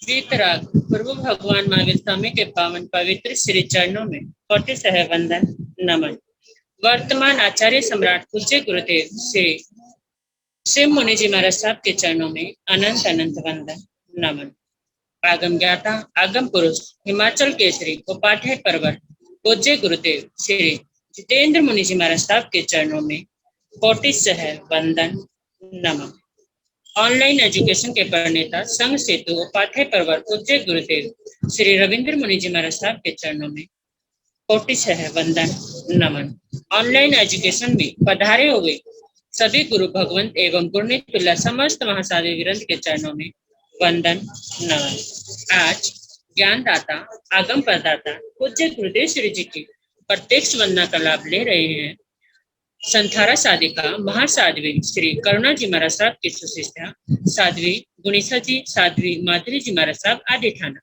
वीतराग प्रभु भगवान महावीर स्वामी के पावन पवित्र श्री चरणों में कोटि सह वंदन नमन। वर्तमान आचार्य सम्राट पूज्य गुरुदेव श्री शिव मुनि जी महाराज साहब के चरणों में अनंत अनंत वंदन नमन। आगम ज्ञाता आगम पुरुष हिमाचल केसरी उपाध्याय परवर पूज्य गुरुदेव श्री जितेंद्र मुनि जी महाराज साहब के चरणों में कोटि सह वंदन नमन। ऑनलाइन एजुकेशन के प्रणेता संघ सेतु उपाध्याय परवर पूज्य गुरुदेव श्री रविंद्र मुनि जी महाराज साहब के चरणों में कोटि सह वंदन नमन। ऑनलाइन एजुकेशन में पधारे हुए सभी गुरु भगवंत एवं गुरुनीत तुल्य समस्त महासाधु वृंद के चरणों में वंदन नमन। आज ज्ञानदाता आगम प्रदाता पूज्य गुरुदेव श्री जी की प्रत्यक्ष वंदना का लाभ ले रहे हैं संथारा साधिका महासाध्वी श्री करुणा जी महाराज साहब की सुशिष्टा साध्वी गुणिसा जी, साध्वी माधुरी जी महाराज साहब आदि ठाना।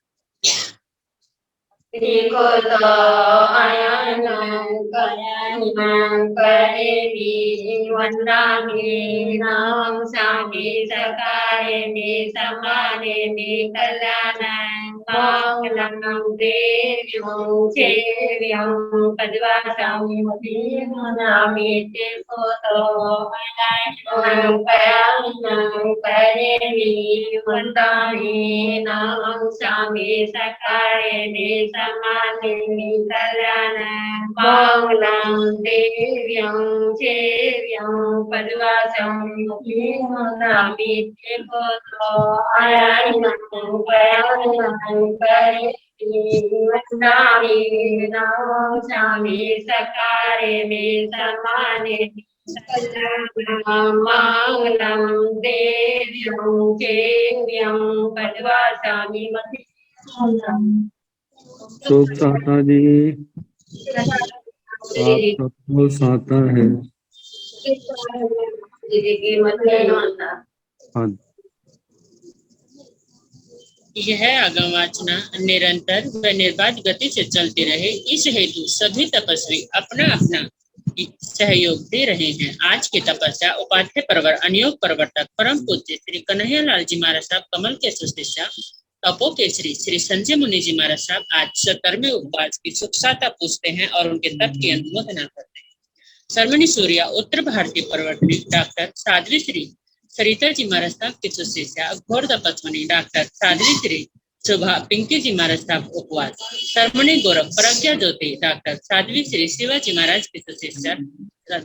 साता जी आप सबको साता है। यह आगमवाचना निरंतर व निर्बाध गति से चलती रहे, इस हेतु सभी तपस्वी अपना अपना सहयोग दे रहे हैं। आज की तपस्या उपाध्याय परवर अनियोग प्रवर्तक परम पूज्य श्री कन्हैया लाल जी महाराज साहब कमल के सुशिष्या तपो केसरी श्री संजय मुनि जी महाराज साहब आज 70वें उपवास की सुखसाता पूछते हैं और उनके तप की अनुमोदना करते हैं। सरमणि सूर्या उत्तर भारतीय प्रवर्तनी डॉक्टर साध्वी श्री सरिता जी महाराज साहब की सुशिष्या घोर तपस्विनी डॉक्टर साध्वी श्री सुभा पिंकी जी महाराज साहब उपवास। सरमणि गौरव प्रज्ञा ज्योति डॉक्टर साध्वी श्री शिवाजी महाराज की सुशिष्या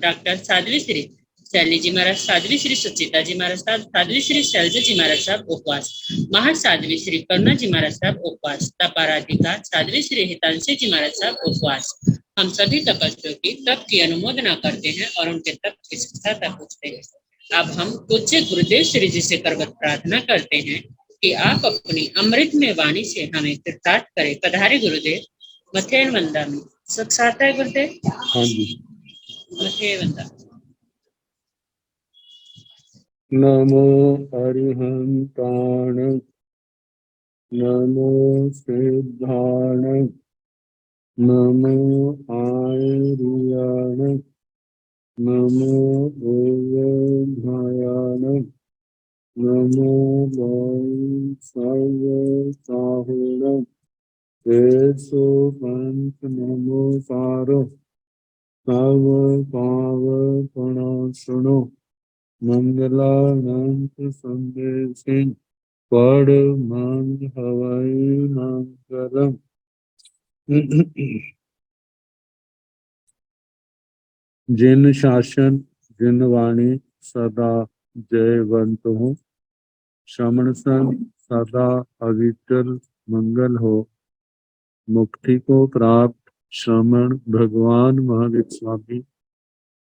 डॉक्टर साध्वी श्री शैली जी महाराज, साध्वी श्री सुचिता जी महाराज साहब, साध्वी श्री शैलजा जी महाराज साहब उपवास। महासाध्वी श्री करुणा जी महाराज साहब उपवास। तपाराधिका साध्वी श्री हितांशी जी महाराज साहब उपवास। हम सभी तपस्वियों की तप की अनुमोदना करते हैं और उनके तप की सहायता पूछते हैं। अब हम पूज्य गुरुदेव श्री जी से करवत प्रार्थना करते हैं कि आप अपनी अमृत में वाणी से हमें कृतार्थ करें। पधारे गुरुदेव। मथेन वंदा में सब साथ है गुरुदेव। मथे वंदा। नमो अरिहंताण नमो सिद्धाण नमो आयुर्याण नमो ओयधायाण नमो सर्वसाहुण केशो पंच नमो पारो सर्व पावपणासुनो मंगलानंत संदेशिं परमं हवै मंगलम्। जिन शासन जिन वाणी सदा जयवंत हो, श्रमण सन सदा अविचल मंगल हो। मुक्ति को प्राप्त श्रमण भगवान महावीर स्वामी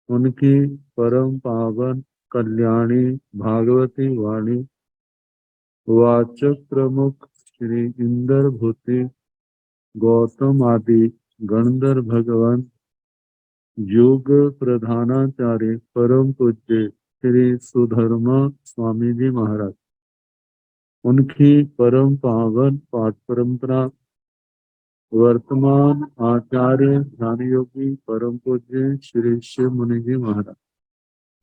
उनकी परम पावन कल्याणी भागवती वाणी वाचक प्रमुख श्री इंद्र भूति गौतम आदि गणधर भगवान योग प्रधानाचार्य परम पूज्य श्री सुधर्मा स्वामी जी महाराज उनकी परम पावन पाठ परंपरा वर्तमान आचार्य ध्यान योगी परम पूज्य श्री शिव मुनि जी महाराज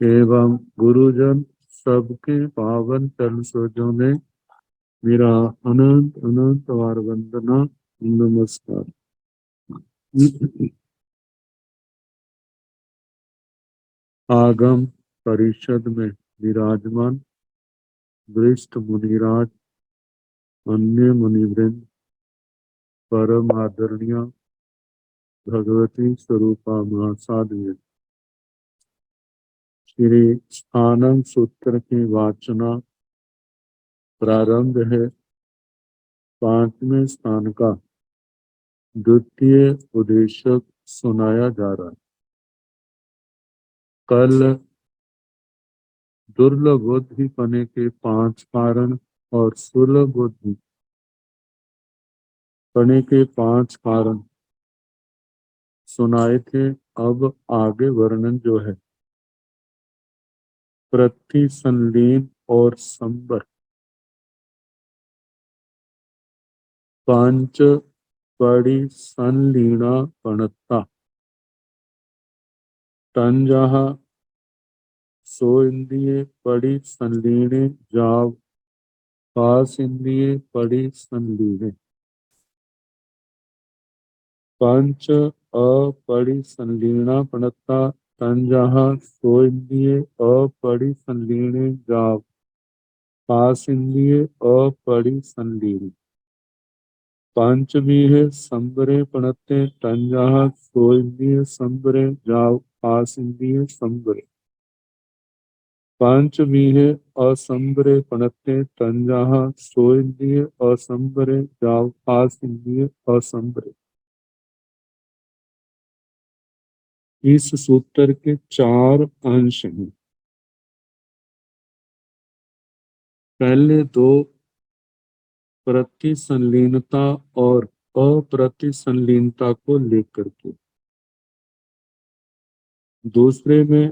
एवं गुरुजन सबके पावन चरण सरोजों में मेरा अनंत अनंत बार वंदना नमस्कार। आगम परिषद में विराजमान वरिष्ठ मुनिराज, अन्य मुनिवृंद, परम आदरणीय भगवती स्वरूपा महासाध्वी, श्री आनंद सूत्र की वाचना प्रारंभ है। 5वें स्थान का द्वितीय उद्देश्य सुनाया जा रहा है। कल दुर्लभ बुद्धि पने के 5 कारण और सुलभ बुद्धि पने के 5 कारण सुनाए थे। अब आगे वर्णन जो है प्रतिसंलीन और संबर, पंच पड़ी संलीना पणता, तंजहा सो इंद्रिय पड़ी संलीने जाव, पास इंद्रिय पड़ी संलीने, पंच अपड़ी संलीना पणता, तंजहा सो इंद्रिय अपड़ी संलीने जाव, पास इंद्रिय अपड़ी संलीने, पंच भी है संबरे पणते, तंजहा सो इंद्रिय संबरे जाव, पास इंद्रिय संबरे, पंच भी है असंबरे पणते, तंजहा सो इंद्रिय असंबरे जाव, पास इंद्रिय असंबरे। इस सूत्र के 4 अंश हैं। पहले 2 प्रतिसंलीनता और अप्रतिसंलीनता को लेकर के, दूसरे में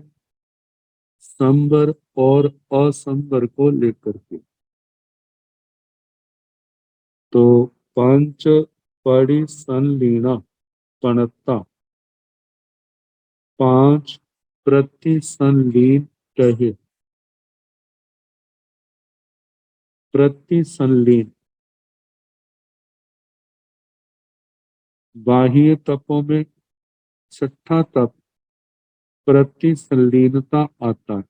संबर और असंबर को लेकर के। तो पंच पड़ी संलीना पणता, 5 प्रतिसंलीन कहे। प्रतिसंलीन बाह्य तपों में 6ठा तप प्रतिसंलीनता आता है।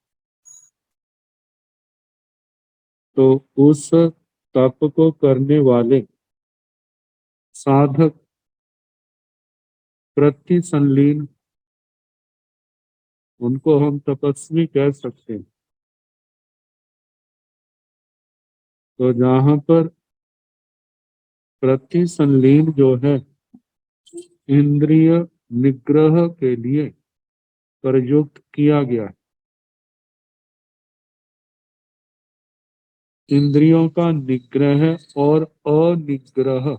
तो उस तप को करने वाले साधक प्रतिसंलीन, उनको हम तपस्वी कह सकते हैं। तो जहां पर प्रतिसंलीन जो है इंद्रिय निग्रह के लिए प्रयुक्त किया गया, इंद्रियों का निग्रह और अनिग्रह,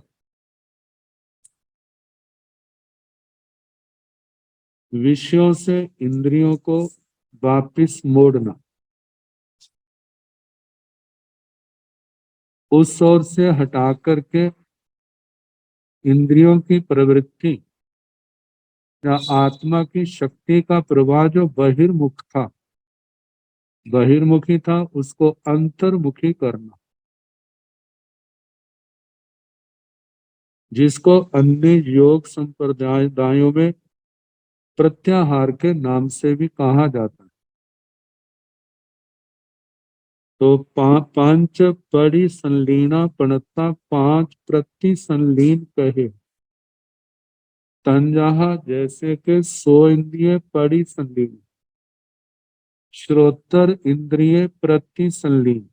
विषयों से इंद्रियों को वापिस मोड़ना, उस ओर से हटा करके इंद्रियों की प्रवृत्ति या आत्मा की शक्ति का प्रवाह जो बहिर्मुखी था उसको अंतर्मुखी करना, जिसको अन्य योग संप्रदायों में प्रत्याहार के नाम से भी कहा जाता है। तो पंच पड़ी संलीना पणता, 5 प्रतिसंलीन कहे। तंजहा जैसे के 100 इंद्रिय पड़ी संलीन, श्रोत्र इंद्रिय प्रतिसंलीन,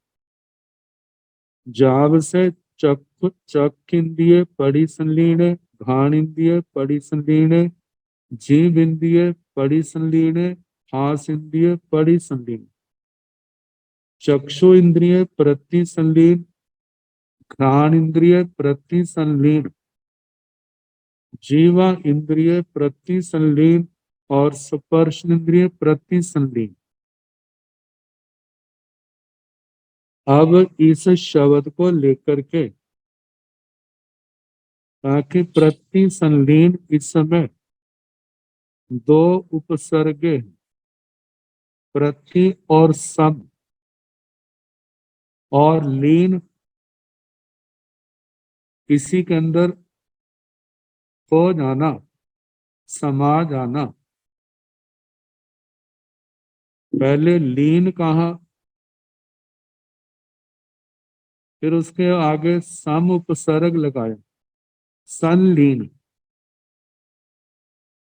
जाव से चक इंद्रिय पड़ी संलीन, घाण इंद्रिय पड़ी संलीन, जीव इंद्रिय पड़ी संलीन, हास इंद्रिय पड़ी संलीन, चक्षु इंद्रिय प्रतिसंलीन, घ्राण इंद्रिय प्रतिसंलीन, जीवा इंद्रिय प्रतिसंलीन और स्पर्श इंद्रिय प्रतिसंलीन। अब इस शब्द को लेकर के, ताकि प्रतिसंलीन इस समय 2 उपसर्गे प्रति और सम, और लीन किसी के अंदर खो जाना, समा जाना। पहले लीन कहा, फिर उसके आगे सम उपसर्ग लगाया, संलीन।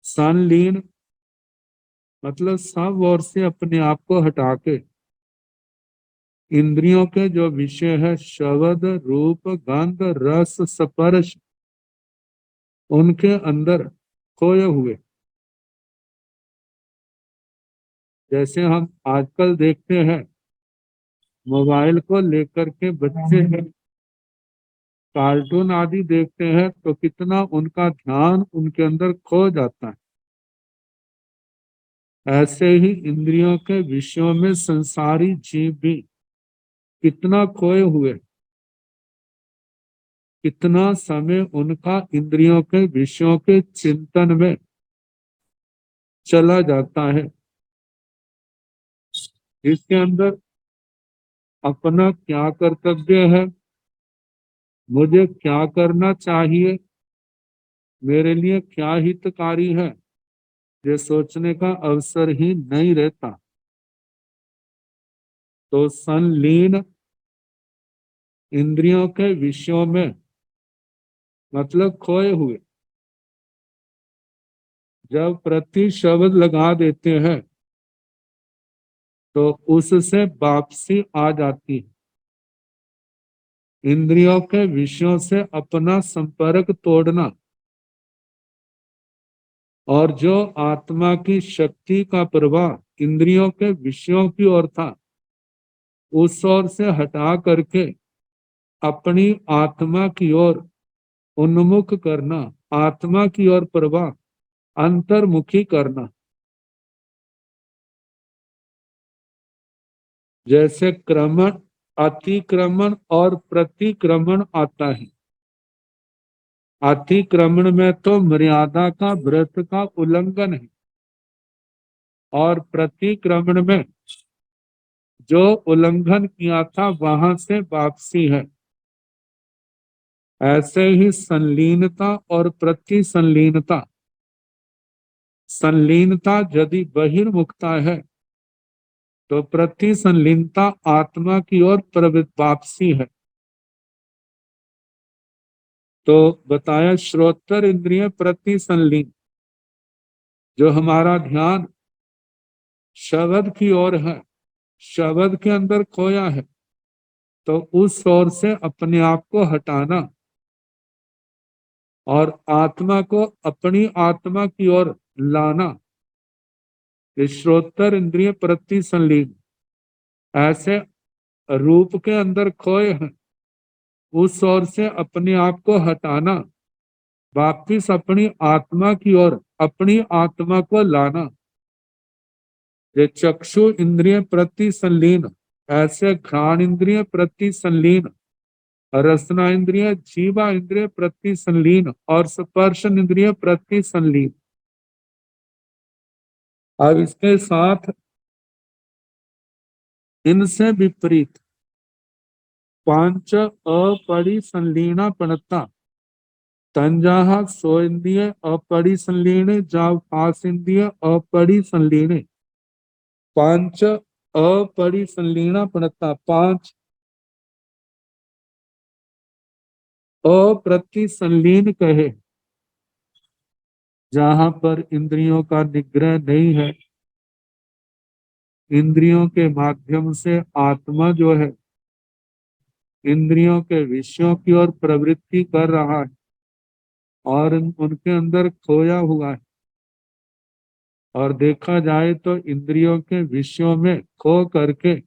संलीन मतलब सब ओर से अपने आप को हटा के इंद्रियों के जो विषय है शब्द रूप गंध रस स्पर्श, उनके अंदर खोए हुए। जैसे हम आजकल देखते हैं, मोबाइल को लेकर के बच्चे कार्टून आदि देखते हैं तो कितना उनका ध्यान उनके अंदर खो जाता है। ऐसे ही इंद्रियों के विषयों में संसारी जीव भी कितना खोए हुए, कितना समय उनका इंद्रियों के विषयों के चिंतन में चला जाता है, इसके अंदर अपना क्या कर्तव्य है, मुझे क्या करना चाहिए, मेरे लिए क्या हितकारी है, ये सोचने का अवसर ही नहीं रहता। तो संलीन इंद्रियों के विषयों में मतलब खोए हुए, जब प्रति शब्द लगा देते हैं तो उससे वापसी आ जाती है। इंद्रियों के विषयों से अपना संपर्क तोड़ना और जो आत्मा की शक्ति का प्रवाह इंद्रियों के विषयों की ओर था, उस ओर से हटा करके अपनी आत्मा की ओर उन्मुख करना, आत्मा की ओर प्रवाह अंतर्मुखी करना। जैसे क्रमण, अतिक्रमण और प्रतिक्रमण आता है। अतिक्रमण में तो मर्यादा का व्रत का उल्लंघन है, और प्रतिक्रमण में जो उल्लंघन किया था वहां से वापसी है। ऐसे ही संलीनता और प्रति संलीनता, संलीनता यदि बहिर्मुखता है तो प्रति संलीनता आत्मा की ओर वापसी है। तो बताया श्रोत्र इंद्रिय प्रति संलीन, जो हमारा ध्यान शब्द की ओर है, शब्द के अंदर खोया है, तो उस ओर से अपने आप को हटाना और आत्मा को अपनी आत्मा की ओर लाना, ये श्रोत्र इंद्रिय प्रति संलीन। ऐसे रूप के अंदर खोए हैं, उस ओर से अपने आप को हटाना, वापिस अपनी आत्मा की ओर अपनी आत्मा को लाना, ये चक्षु इंद्रिय प्रति संलीन। ऐसे घ्राण इंद्रिय प्रति संलीन, रसना इंद्रिय जीवा इंद्रिय प्रति संलीन और स्पर्श इंद्रिय प्रति संलीन। अब इसके साथ इनसे विपरीत पांच अपरिसंलीनापनता, तंजाह सोइंद्रिय अपरिसंलीने जावासिंद्रिय अपरिसंलीने। पांच अपरिसंलीनापनता, पांच अप्रतिसंलीन कहे, जहां पर इंद्रियों का निग्रह नहीं है, इंद्रियों के माध्यम से आत्मा जो है इंद्रियों के विषयों की ओर प्रवृत्ति कर रहा है और उनके अंदर खोया हुआ है। और देखा जाए तो इंद्रियों के विषयों में खो करके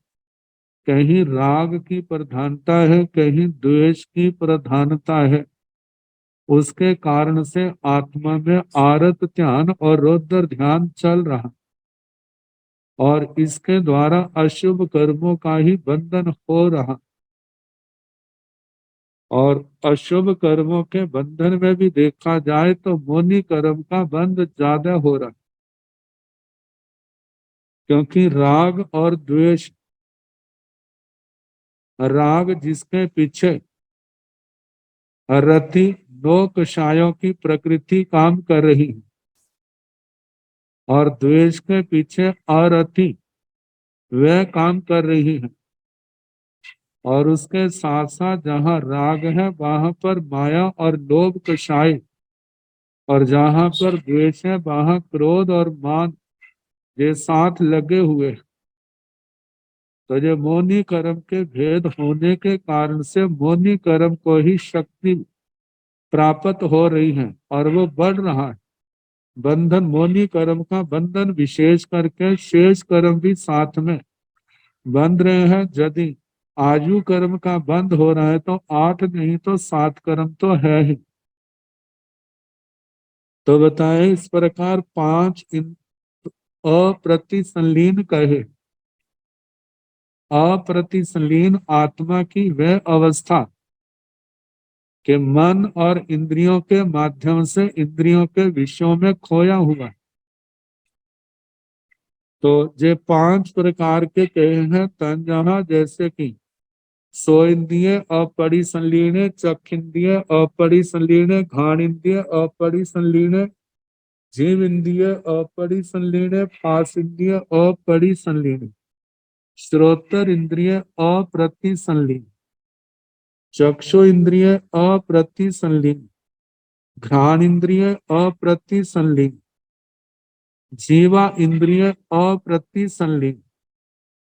कहीं राग की प्रधानता है, कहीं द्वेष की प्रधानता है। उसके कारण से आत्मा में आरत ध्यान और रौद्र ध्यान चल रहा, और इसके द्वारा अशुभ कर्मों का ही बंधन हो रहा। और अशुभ कर्मों के बंधन में भी देखा जाए तो मोनी कर्म का बंध ज्यादा हो रहा, क्योंकि राग और द्वेष राग जिसके पीछे रति नौ कषायों की प्रकृति काम कर रही है, और द्वेष के पीछे अरति वह काम कर रही है, और उसके साथ साथ जहाँ राग है वहां पर माया और लोभ कषाय, और जहाँ पर द्वेष है वहां क्रोध और मान ये साथ लगे हुए हैं। तो ये मोनी कर्म के भेद होने के कारण से मोनी कर्म को ही शक्ति प्राप्त हो रही है और वो बढ़ रहा है। बंधन मोनी कर्म का बंधन विशेष करके शेष कर्म भी साथ में बंध रहे हैं। यदि आयु कर्म का बंद हो रहा है तो 8 नहीं तो 7 कर्म तो है ही। तो बताए इस प्रकार 5 इन अप्रतिसंलीन कहे। अप्रतिसंलीन आत्मा की वह अवस्था कि मन और इंद्रियों के माध्यम से इंद्रियों के विषयों में खोया हुआ। तो ये 5 प्रकार के कहे हैं तंजहा, जैसे कि सो इंद्रिय अपरिसंलीन, चक्षिंद्रिय अपरिसंलीन, घ्राण इंद्रिय अपरिसंलीन, जीव इंद्रिय अपरिसंलीन, पास इंद्रिय अपरिसंलीन, श्रोत्र इंद्रिय अप्रतिसंलीन, चक्षु इंद्रिय अप्रतिसंलीन, घ्राण इंद्रिय अप्रतिसंलीन, जीवा इंद्रिय अप्रतिसंलीन,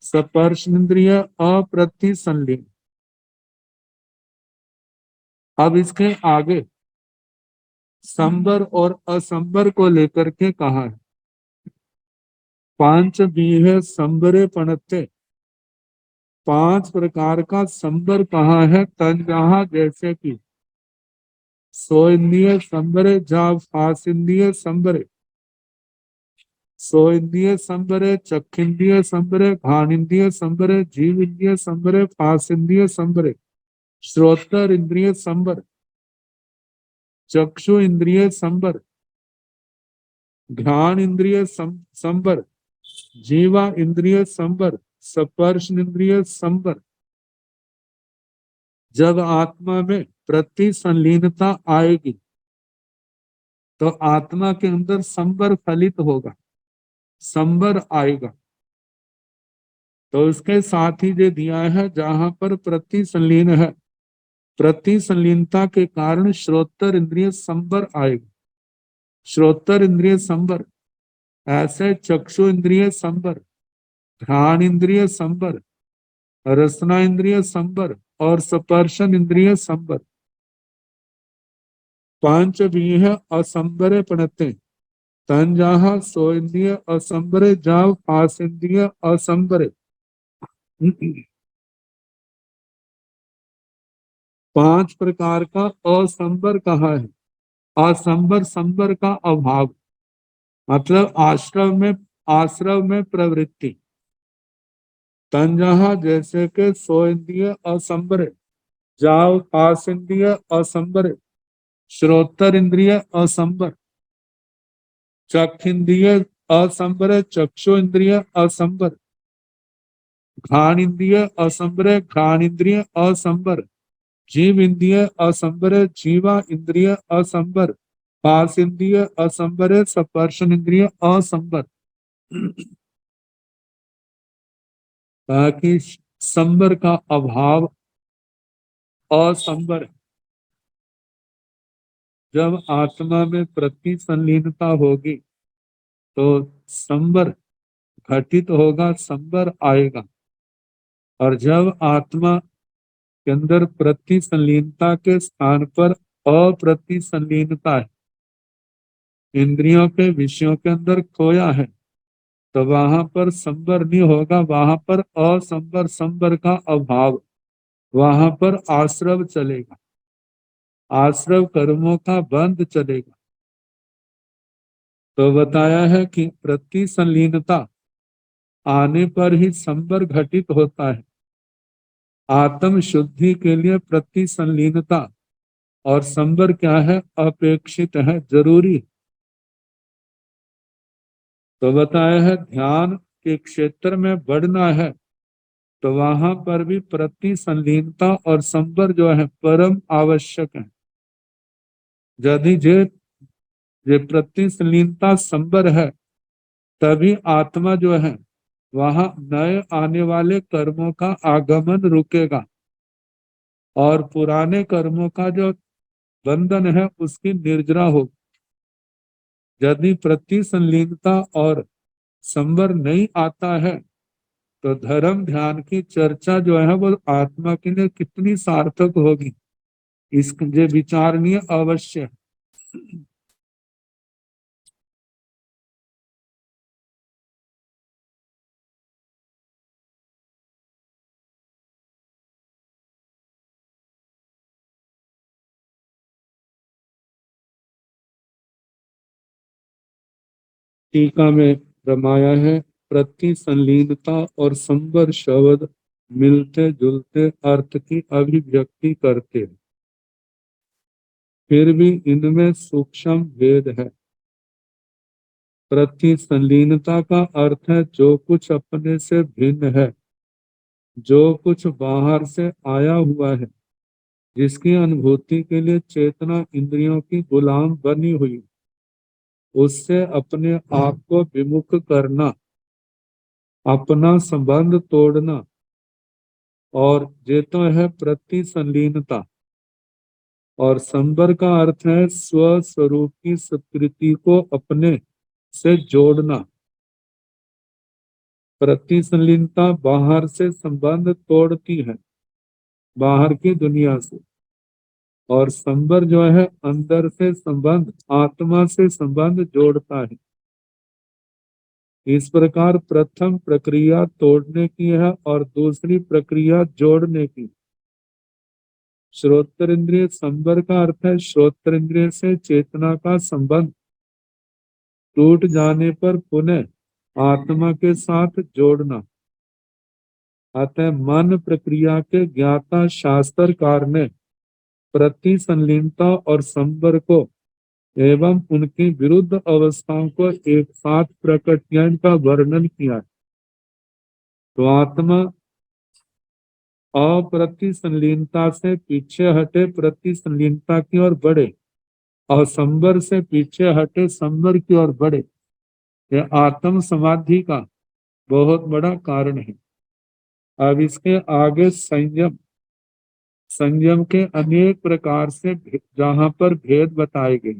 स्पर्श इंद्रिय अप्रतिसंलीन। अब इसके आगे संबर और असंबर को लेकर के कहा है। 5 बीहे संबरे पणते, 5 प्रकार का संबर कहा है तंजहा, जैसे कि सो इंद्रिय संबरे, जा फास इंद्रिय संबरे, सो इंद्रिय संबरे, चक्षिंद्रिय संबरे, घ्राण इंद्रिय संबरे, जीव इंद्रिय संबरे, फास इंद्रिय संबरे, श्रोत्र इंद्रिय संबर, चक्षु इंद्रिय संबर, घ्राण इंद्रिय संबर, जीवा इंद्रिय संबर, स्पर्श इंद्रिय संबर। जब आत्मा में प्रति संलीनता आएगी तो आत्मा के अंदर संबर फलित होगा, संबर आएगा। तो उसके साथ ही जो दिया है जहां पर प्रति संलीन है, प्रति संलीनता के कारण श्रोत्र इंद्रिय संबर आएगा, श्रोत्र इंद्रिय संबर। ऐसे चक्षु इंद्रिय संबर, घ्राण इंद्रिय संबर, रसना इंद्रिय संबर और स्पर्शन इंद्रिय संबर। 5 भी है असंबरे पणते, तंजहा सो इंद्रिय असंबरे, जाव फास इंद्रिय असंबरे। 5 प्रकार का असंबर कहा है। असंबर, संबर का अभाव मतलब आश्रव में प्रवृत्ति। तंजहा जैसे के सो इंद्रिय असंबरे, जाव फास इंद्रिय असंबरे, श्रोत्र इंद्रिय असंबर, चक्षिंद्रिय असंबर, चक्षु इंद्रिय असंबर, घ्राण इंद्रिय असंबर, घ्राण इंद्रिय असंबर, जीव इंद्रिय असंबर, जीवा इंद्रिय असंबर, पास इंद्रिय असंबर, स्पर्शन इंद्रिय असंबर। ताकि संबर का अभाव, असंबर। जब आत्मा में प्रति संलीनता होगी तो संबर घटित होगा, संबर आएगा। और जब आत्मा के अंदर प्रति संलीनता के स्थान पर अप्रति संलीनता है, इंद्रियों के विषयों के अंदर खोया है, तो वहां पर संबर नहीं होगा, वहां पर असंबर, संबर का अभाव, वहां पर आश्रव चलेगा, आश्रव कर्मों का बंद चलेगा। तो बताया है कि प्रति संलीनता आने पर ही संबर घटित होता है। आत्म शुद्धि के लिए प्रति संलीनता और संबर क्या है, अपेक्षित है, जरूरी। तो बताया है ध्यान के क्षेत्र में बढ़ना है तो वहां पर भी प्रति संलीनता और संवर जो है परम आवश्यक है। यदि जे प्रति संलीनता संवर है, तभी आत्मा जो है वहां नए आने वाले कर्मों का आगमन रुकेगा और पुराने कर्मों का जो बंधन है उसकी निर्जरा होगी। यदि प्रति संलीनता और संवर नहीं आता है, तो धर्म ध्यान की चर्चा जो है वो आत्मा के लिए कितनी सार्थक होगी, इसके विचारणीय अवश्य है। टीका में रमाया है, प्रति संलीनता और संवर शब्द मिलते जुलते अर्थ की अभिव्यक्ति करते हैं, फिर भी इनमें सूक्ष्म भेद है। प्रति संलीनता का अर्थ है जो कुछ अपने से भिन्न है, जो कुछ बाहर से आया हुआ है, जिसकी अनुभूति के लिए चेतना इंद्रियों की गुलाम बनी हुई, उससे अपने आप को विमुख करना, अपना संबंध तोड़ना, और ये तो है प्रति संलीनता। और संबर का अर्थ है स्व स्वरूप की स्वीकृति को अपने से जोड़ना। प्रति संलीनता बाहर से संबंध तोड़ती है, बाहर की दुनिया से, और संबर जो है अंदर से संबंध, आत्मा से संबंध जोड़ता है। इस प्रकार प्रथम प्रक्रिया तोड़ने की है और दूसरी प्रक्रिया जोड़ने की। श्रोत्र इंद्रिय संबर का अर्थ है श्रोत्र इंद्रिय से चेतना का संबंध टूट जाने पर पुनः आत्मा के साथ जोड़ना। अतः मन प्रक्रिया के ज्ञाता शास्त्रकार ने प्रति संलीनता और संबर को एवं उनकी विरुद्ध अवस्थाओं को एक साथ प्रकटन का वर्णन किया है। तो आत्मा अप्रति संलीनता से पीछे हटे प्रति संलीनता की ओर बढ़े, और संबर से पीछे हटे संबर की ओर बढ़े। यह आत्म समाधि का बहुत बड़ा कारण है। अब इसके आगे संयम, संयम के अनेक प्रकार से जहां पर भेद बताए गए,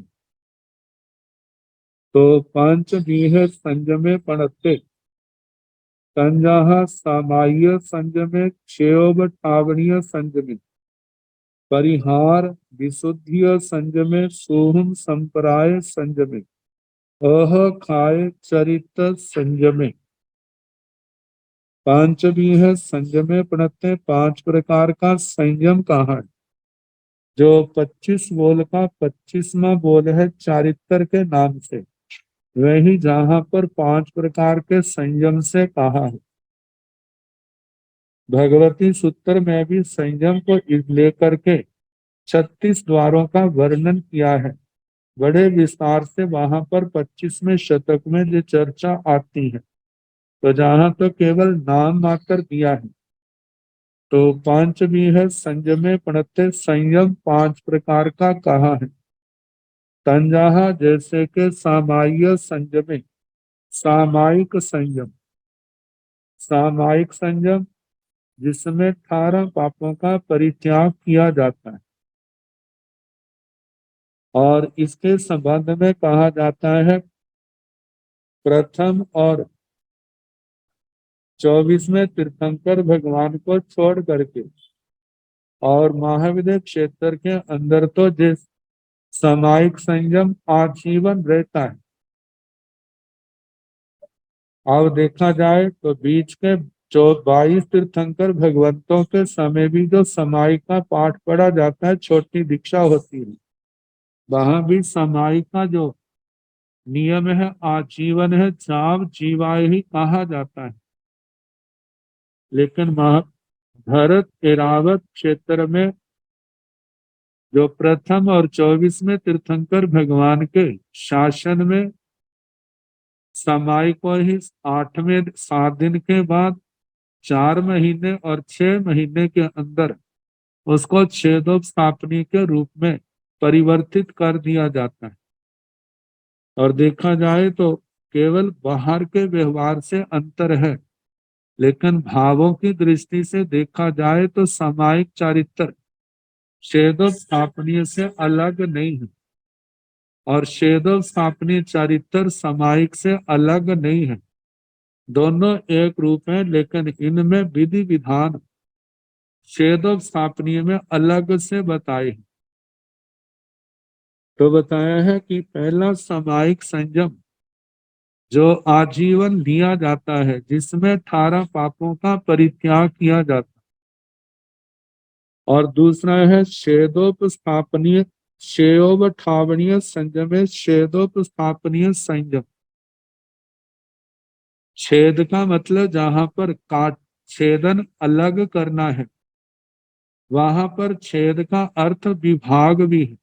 तो पंच बीह संयमे पणते संजाह सामाय्य संयमे क्षयोभावनीय संयमे परिहार विशुद्धिय संयमे सोहम संपराय संयमे अह खाय चरित संयमे। पांच भी है संयमे पढ़ते, पांच प्रकार का संयम कहा है। जो 25 बोल का 25वां बोल है चारित्र के नाम से, वही जहां पर पांच प्रकार के संयम से कहा है। भगवती सूत्र में भी संयम को लेकर के 36 द्वारों का वर्णन किया है बड़े विस्तार से। वहां पर 25वें शतक में जो चर्चा आती है, तो जहां तो केवल नाम मात्र दिया है। तो पांच भी है संयमे पढ़ते, संयम पांच प्रकार का कहा है। तंजाहा जैसे के सामायिक संयमे, सामायिक संयम, सामायिक संयम जिसमें 18 पापों का परित्याग किया जाता है। और इसके संबंध में कहा जाता है प्रथम और 24वें तीर्थंकर भगवान को छोड़ करके और महाविद्य क्षेत्र के अंदर तो जिस सामायिक संयम आजीवन रहता है। अब देखा जाए तो बीच के जो 22 तीर्थंकर भगवंतों के समय भी जो समायिक का पाठ पढ़ा जाता है, छोटी दीक्षा होती है, वहां भी समायिक का जो नियम है आजीवन है, जाव जीवाय ही कहा जाता है। लेकिन भरत एरावत क्षेत्र में जो प्रथम और 24वें तीर्थंकर भगवान के शासन में समाई को ही 8वें 7 दिन के बाद 4 महीने और 6 महीने के अंदर उसको छेदोपस्थापनी के रूप में परिवर्तित कर दिया जाता है। और देखा जाए तो केवल बाहर के व्यवहार से अंतर है, लेकिन भावों की दृष्टि से देखा जाए तो सामायिक चारित्र छेदोपस्थापनीय से अलग नहीं है, और छेदोपस्थापनीय चारित्र सामायिक से अलग नहीं है। दोनों एक रूप है, लेकिन इनमें विधि विधान छेदोपस्थापनीय में अलग से बताए हैं। तो बताया है कि पहला सामायिक संयम जो आजीवन लिया जाता है, जिसमें 18 पापों का परित्याग किया जाता है। और दूसरा है छेदोपस्थापनीय शेयोपठावनीय संयम है, छेदोपस्थापनीय संयम। छेद का मतलब जहां पर काट छेदन अलग करना है, वहां पर छेद का अर्थ विभाग भी है।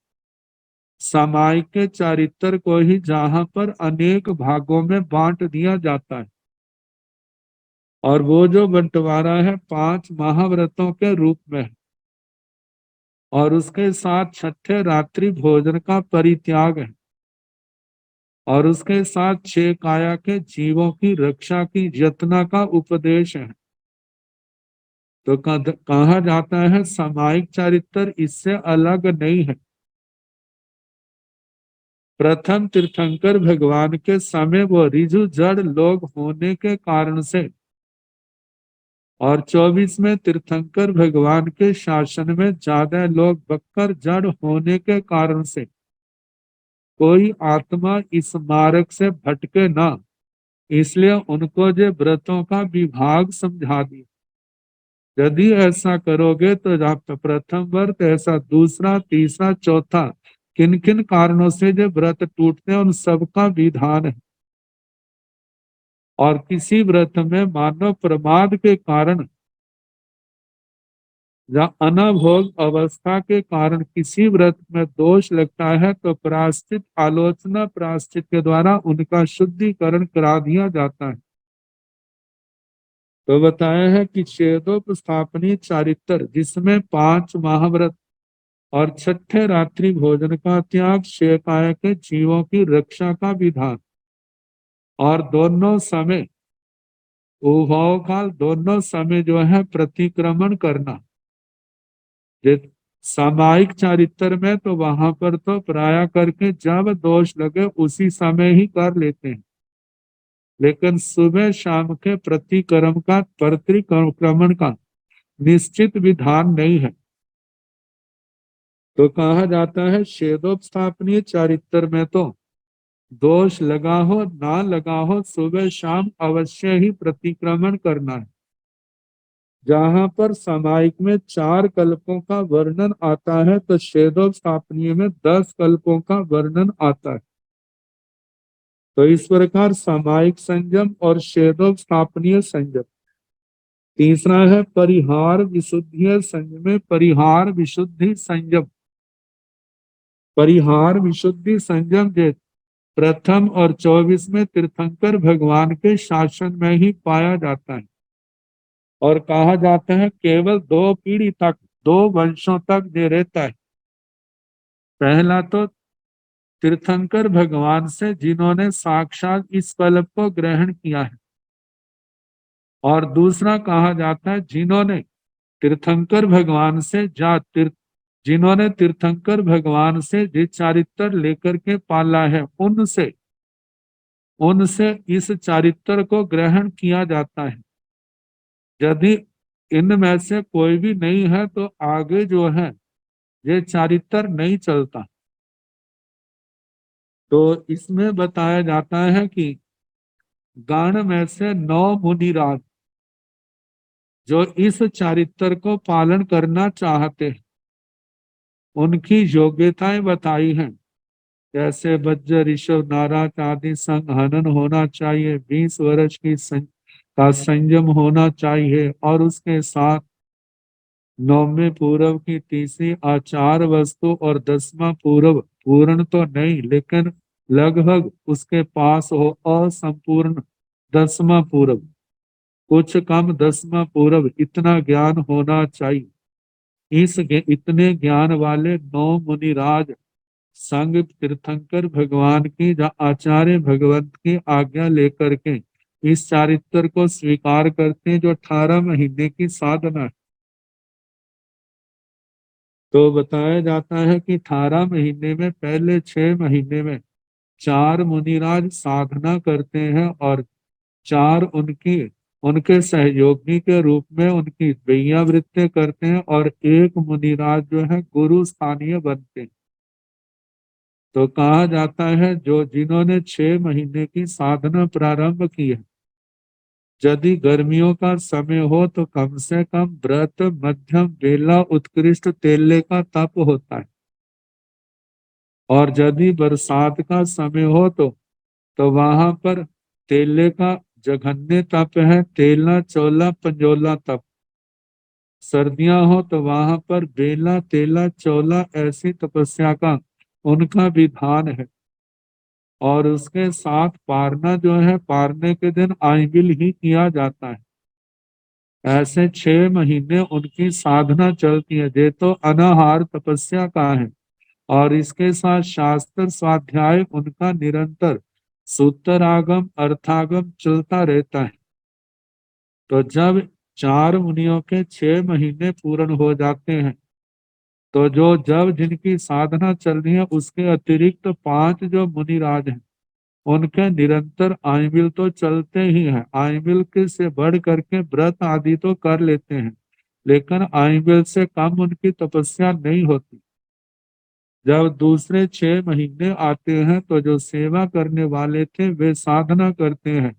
सामायिक के चारित्र को ही जहां पर अनेक भागों में बांट दिया जाता है, और वो जो बंटवारा है 5 महाव्रतों के रूप में है, और उसके साथ छठे रात्रि भोजन का परित्याग है, और उसके साथ 6 काया के जीवों की रक्षा की यत्न का उपदेश है। तो कहा जाता है सामायिक चारित्र इससे अलग नहीं है। प्रथम तीर्थंकर भगवान के समय वो रिजु जड़ लोग होने के कारण से, और 24वें तीर्थंकर भगवान के शासन में ज्यादा लोग बक्कर जड़ होने के कारण से कोई आत्मा इस मार्ग से भटके ना, इसलिए उनको जो व्रतों का विभाग समझा दिया। यदि ऐसा करोगे तो जहाँ प्रथम व्रत ऐसा दूसरा तीसरा चौथा किन किन कारणों से जो व्रत टूटते हैं उन सबका विधान है। और किसी व्रत में मानव प्रमाद के कारण या अनभोग अवस्था के कारण किसी व्रत में दोष लगता है, तो प्रायश्चित आलोचना प्रायश्चित के द्वारा उनका शुद्धिकरण करा दिया जाता है। तो बताया है कि छेदोपस्थापनी चारित्र जिसमें 5 महाव्रत और छठे रात्रि भोजन का त्याग, शेकाय के जीवों की रक्षा का विधान, और दोनों समय उभव काल दोनों समय जो है प्रतिक्रमण करना। सामायिक चारित्र में तो वहां पर तो प्राय करके जब दोष लगे उसी समय ही कर लेते हैं, लेकिन सुबह शाम के प्रतिक्रम का प्रतिक्रमण का निश्चित विधान नहीं है। तो कहा जाता है छेदोपस्थापनीय चारित्र में तो दोष लगा हो ना लगा हो सुबह शाम अवश्य ही प्रतिक्रमण करना है। जहां पर सामायिक में 4 कल्पों का वर्णन आता है, तो छेदोपस्थापनीय में 10 कल्पों का वर्णन आता है। तो इस प्रकार सामायिक संयम और छेदोपस्थापनीय संयम। तीसरा है परिहार विशुद्धि संयम। परिहार विशुद्धि संयम, परिहार विशुद्धि संयम जो प्रथम और 24वें तीर्थंकर भगवान के शासन में ही पाया जाता है, और कहा जाता है केवल 2 पीढ़ी तक 2 वंशों तक ये रहता है। पहला तो तीर्थंकर भगवान से जिन्होंने साक्षात इस कल्प को ग्रहण किया है, और दूसरा कहा जाता है जिन्होंने तीर्थंकर भगवान से जिन्होंने तीर्थंकर भगवान से जो चारित्र लेकर के पाला है, उनसे उनसे इस चारित्र को ग्रहण किया जाता है। यदि इनमें से कोई भी नहीं है तो आगे जो है ये चारित्र नहीं चलता। तो इसमें बताया जाता है कि गण में से 9 मुनिराज जो इस चारित्र को पालन करना चाहते हैं, उनकी योग्यताएं बताई हैं। जैसे वज्र ऋषभ नाराज आदि संग हनन होना चाहिए, 20 वर्ष का संयम होना चाहिए, और उसके साथ 9वें पूर्व की तीसरी आचार वस्तु और 10वां पूर्व पूर्ण तो नहीं लेकिन लगभग उसके पास हो असंपूर्ण 10वां पूर्व, कुछ कम 10वां पूर्व इतना ज्ञान होना चाहिए। इतने ज्ञान वाले 9 मुनिराज संग तीर्थंकर भगवान की आचार्य भगवंत की आज्ञा लेकर के इस चारित्र को स्वीकार करते हैं, जो 18 महीने की साधना है। तो बताया जाता है कि 18 महीने में पहले 6 महीने में 4 मुनिराज साधना करते हैं और 4 उनके सहयोगी के रूप में उनकी वेयावृत्ति करते हैं और एक मुनिराज जो है गुरु स्थानीय बनते हैं। तो कहा जाता है जो जिन्होंने 6 महीने की साधना प्रारंभ की है, यदि गर्मियों का समय हो तो कम से कम व्रत मध्यम बेला उत्कृष्ट तेले का तप होता है, और यदि बरसात का समय हो तो वहां पर तेले का जघन्य तप है, तेला चोला पंजोला तप। सर्दियां हो तो वहां पर बेला तेला चोला ऐसी तपस्या का उनका विधान है। और उसके साथ पारना जो है, पारने के दिन आइबिल ही किया जाता है। ऐसे 6 महीने उनकी साधना चलती है। ये तो अनाहार तपस्या का है, और इसके साथ शास्त्र स्वाध्याय उनका निरंतर सूत्रागम अर्थागम चलता रहता है। तो जब 4 मुनियों के 6 महीने पूर्ण हो जाते हैं, तो जब जिनकी साधना चल रही है उसके अतिरिक्त 5 जो मुनिराज हैं, उनके निरंतर आइमिल तो चलते ही हैं। आइमिल के से बढ़ करके व्रत आदि तो कर लेते हैं, लेकिन आइमिल से कम उनकी तपस्या नहीं होती। जब दूसरे 6 महीने आते हैं तो जो सेवा करने वाले थे वे साधना करते हैं,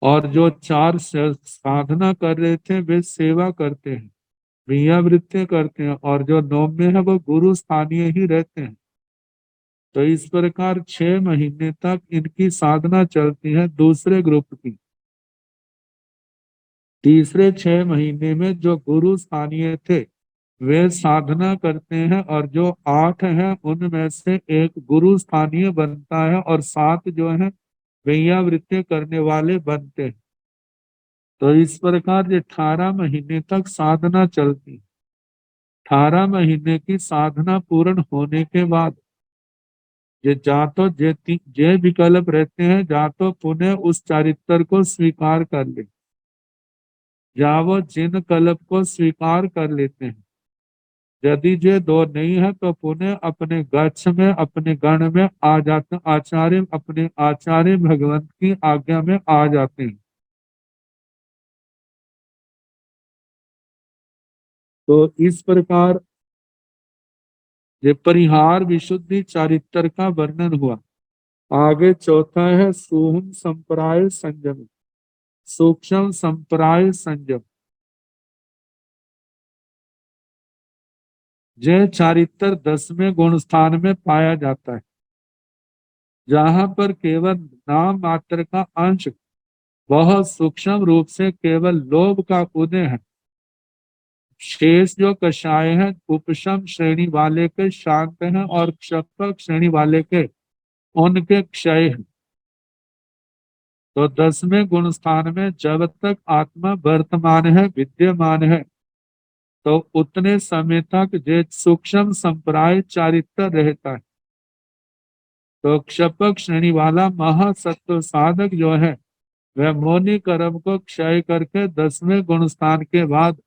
और जो 4 साधना कर रहे थे वे सेवा करते हैं, क्रियावृत्ति करते हैं, और जो 9वें है वो गुरु स्थानीय ही रहते हैं। तो इस प्रकार 6 महीने तक इनकी साधना चलती है दूसरे ग्रुप की। तीसरे 6 महीने में जो गुरु स्थानीय थे वे साधना करते हैं, और जो 8 हैं उनमें से एक गुरु स्थानीय बनता है, और 7 जो है वेयावृत्ति करने वाले बनते हैं। तो इस प्रकार ये 18 महीने तक साधना चलती है। 18 महीने की साधना पूर्ण होने के बाद ये जा तो जे विकल्प रहते हैं, जा तो पुनः उस चारित्र को स्वीकार कर ले, या वो जिन कल्प को स्वीकार कर लेते हैं। यदि ये दो नहीं है तो पुनः अपने गच्छ में अपने गण में आ जाते, आचार्य अपने आचार्य भगवंत की आज्ञा में आ जाते हैं। तो इस प्रकार ये परिहार विशुद्धि चारित्र का वर्णन हुआ। आगे चौथा है सूक्ष्म संप्राय संयम। सूक्ष्म संप्राय संयम यह चारित्र 10वें गुण स्थान में पाया जाता है, जहां पर केवल नाम मात्र का अंश बहुत सूक्ष्म रूप से केवल लोभ का उदय है। शेष जो कषाय है उपशम श्रेणी वाले के शांत हैं, और क्षपक श्रेणी वाले के उनके क्षय है। तो 10वें गुण स्थान में जब तक आत्मा वर्तमान है विद्यमान है, तो उतने समय तक जो सूक्ष्म संप्राय चारित्र रहता है। तो क्षपक श्रेणी वाला महासत्व साधक जो है वह मौनी कर्म को क्षय करके 10वें गुण स्थान के बाद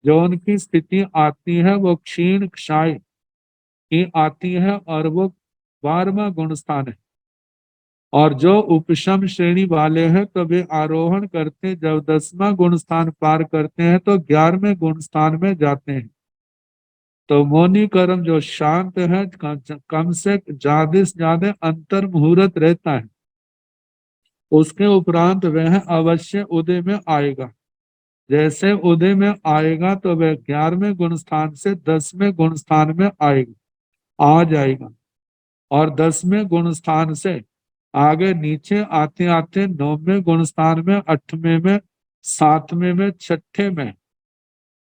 जो उनकी स्थिति आती है वो क्षीण क्षय की आती है, और वो 12वां गुण स्थान है। और जो उपशम श्रेणी वाले हैं तो वे आरोहण करते, जब 10वां गुण स्थान पार करते हैं तो 11वें गुण स्थान में जाते हैं। तो मौनी कर्म जो शांत है, कम से ज्यादा से ज्यादा अंतर मुहूर्त रहता है, उसके उपरांत वह अवश्य उदय में आएगा। जैसे उदय में आएगा तो वह 11वें गुण स्थान से 10वें गुण स्थान में आ जाएगा, और 10वें गुण स्थान से आगे नीचे आते आते 9वें गुण स्थान में, 8वें में, 7वें में, 6ठे में।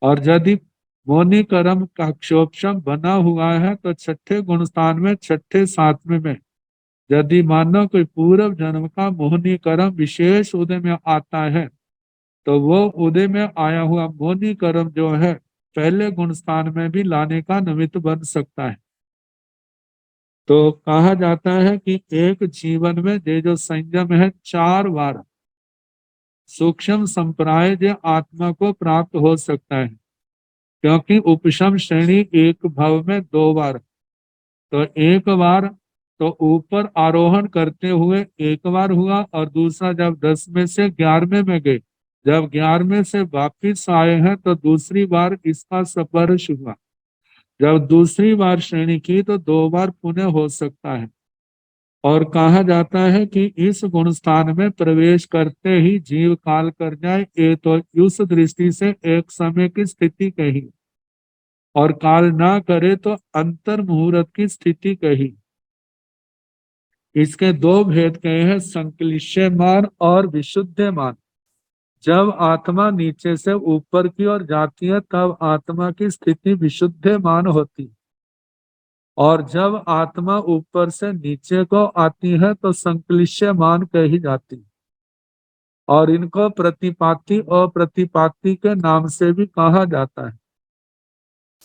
और यदि मौनी कर्म का क्षोभम बना हुआ है तो 6ठे गुण स्थान में, 6ठे 7वें में। यदि मानव कोई पूर्व जन्म का मोहनी कर्म विशेष उदय में आता है तो वो उदय में आया हुआ मोनी कर्म जो है पहले गुण स्थान में भी लाने का निमित्त बन सकता है। तो कहा जाता है कि एक जीवन में ये जो संयम है 4 बार सूक्ष्म संप्राय जो आत्मा को प्राप्त हो सकता है, क्योंकि उपशम श्रेणी एक भव में 2 बार। तो एक बार तो ऊपर आरोहण करते हुए एक बार हुआ, और दूसरा जब 10 में से 11वें में गए, जब 11वें से वापिस आए हैं तो दूसरी बार इसका स्पर्श हुआ। जब दूसरी बार श्रेणी की तो 2 बार पुनः हो सकता है। और कहा जाता है कि इस गुण स्थान में प्रवेश करते ही जीव काल कर जाए, ये तो उस दृष्टि से एक समय की स्थिति कही, और काल ना करे तो अंतर मुहूर्त की स्थिति कही। इसके 2 भेद कहे हैं, संक्लिश्यमान और विशुद्धमान। जब आत्मा नीचे से ऊपर की ओर जाती है तब आत्मा की स्थिति विशुद्धमान होती, और जब आत्मा ऊपर से नीचे को आती है तो संक्लिश्यमान कही जाती। और इनको प्रतिपाती और प्रतिपाती के नाम से भी कहा जाता है।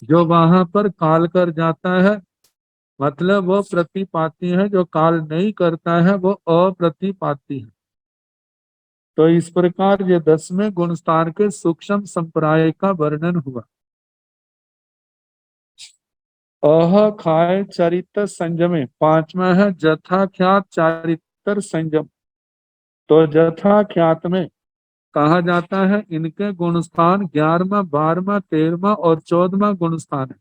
जो वहां पर काल कर जाता है मतलब वो प्रतिपाती है, जो काल नहीं करता है वो अप्रतिपाती है। तो इस प्रकार ये 10वें गुण स्थान के सूक्ष्म संप्राय का वर्णन हुआ। अह खाय चरित्र संयमे 5वां है जथा ख्यात चारित्र संयम। तो जथा ख्यात में कहा जाता है इनके गुण स्थान 11वां 12वां 13वां और 14वां गुण स्थान है।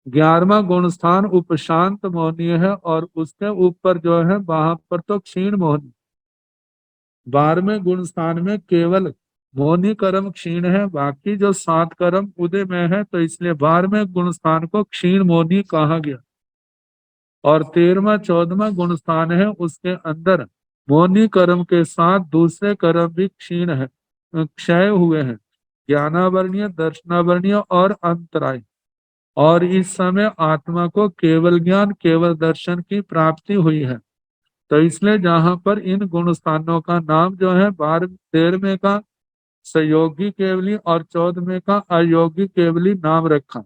11वां गुण स्थान उपशांत मोहनी है, और उसके ऊपर जो है वहां पर तो क्षीण मोहनी। 12वें गुण स्थान में केवल मोहनी कर्म क्षीण है, बाकी जो 7 कर्म उदय में है, तो इसलिए 12वें गुण स्थान को क्षीण मोहनी कहा गया। और 13वां 14वां गुण स्थान है, उसके अंदर मोहनी कर्म के साथ दूसरे कर्म भी क्षीण है, क्षय हुए हैं, ज्ञानावरणीय दर्शनावरणीय और अंतराय। और इस समय आत्मा को केवल ज्ञान केवल दर्शन की प्राप्ति हुई है। तो इसलिए जहां पर इन गुण स्थानों का नाम जो है 13वें का सहयोगी केवली और 14वें का अयोगी केवली नाम रखा।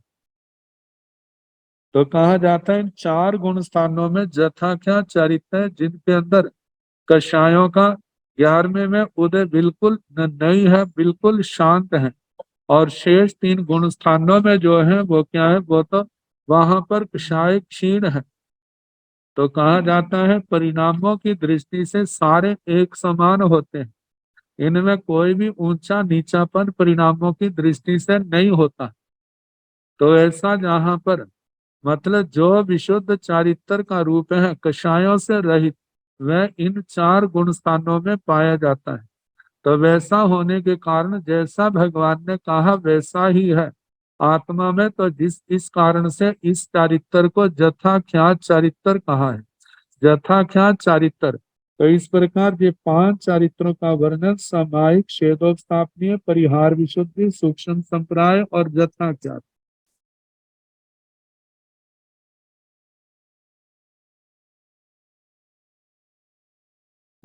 तो कहा जाता है इन 4 गुण स्थानों में जथा क्या चरित्र है, जिनके अंदर कषायों का 11वें में उदय बिल्कुल नहीं है, बिल्कुल शांत है। और शेष 3 गुण स्थानों में जो है वो क्या है, वो तो वहां पर कषाय क्षीण है। तो कहा जाता है परिणामों की दृष्टि से सारे एक समान होते हैं, इनमें कोई भी ऊंचा नीचापन परिणामों की दृष्टि से नहीं होता। तो ऐसा जहां पर मतलब जो विशुद्ध चारित्र का रूप है कषायों से रहित, वह इन 4 गुण स्थानों में पाया जाता है। तो वैसा होने के कारण जैसा भगवान ने कहा वैसा ही है आत्मा में। तो जिस इस कारण से इस चारित्र को जथा ख्यात चारित्र कहा है, जथा ख्यात चारित्र। तो इस प्रकार ये 5 चारित्रों का वर्णन सामायिक क्षेदोत्स्थापनीय परिहार विशुद्धि सूक्ष्म संप्राय और जथा ख्यात।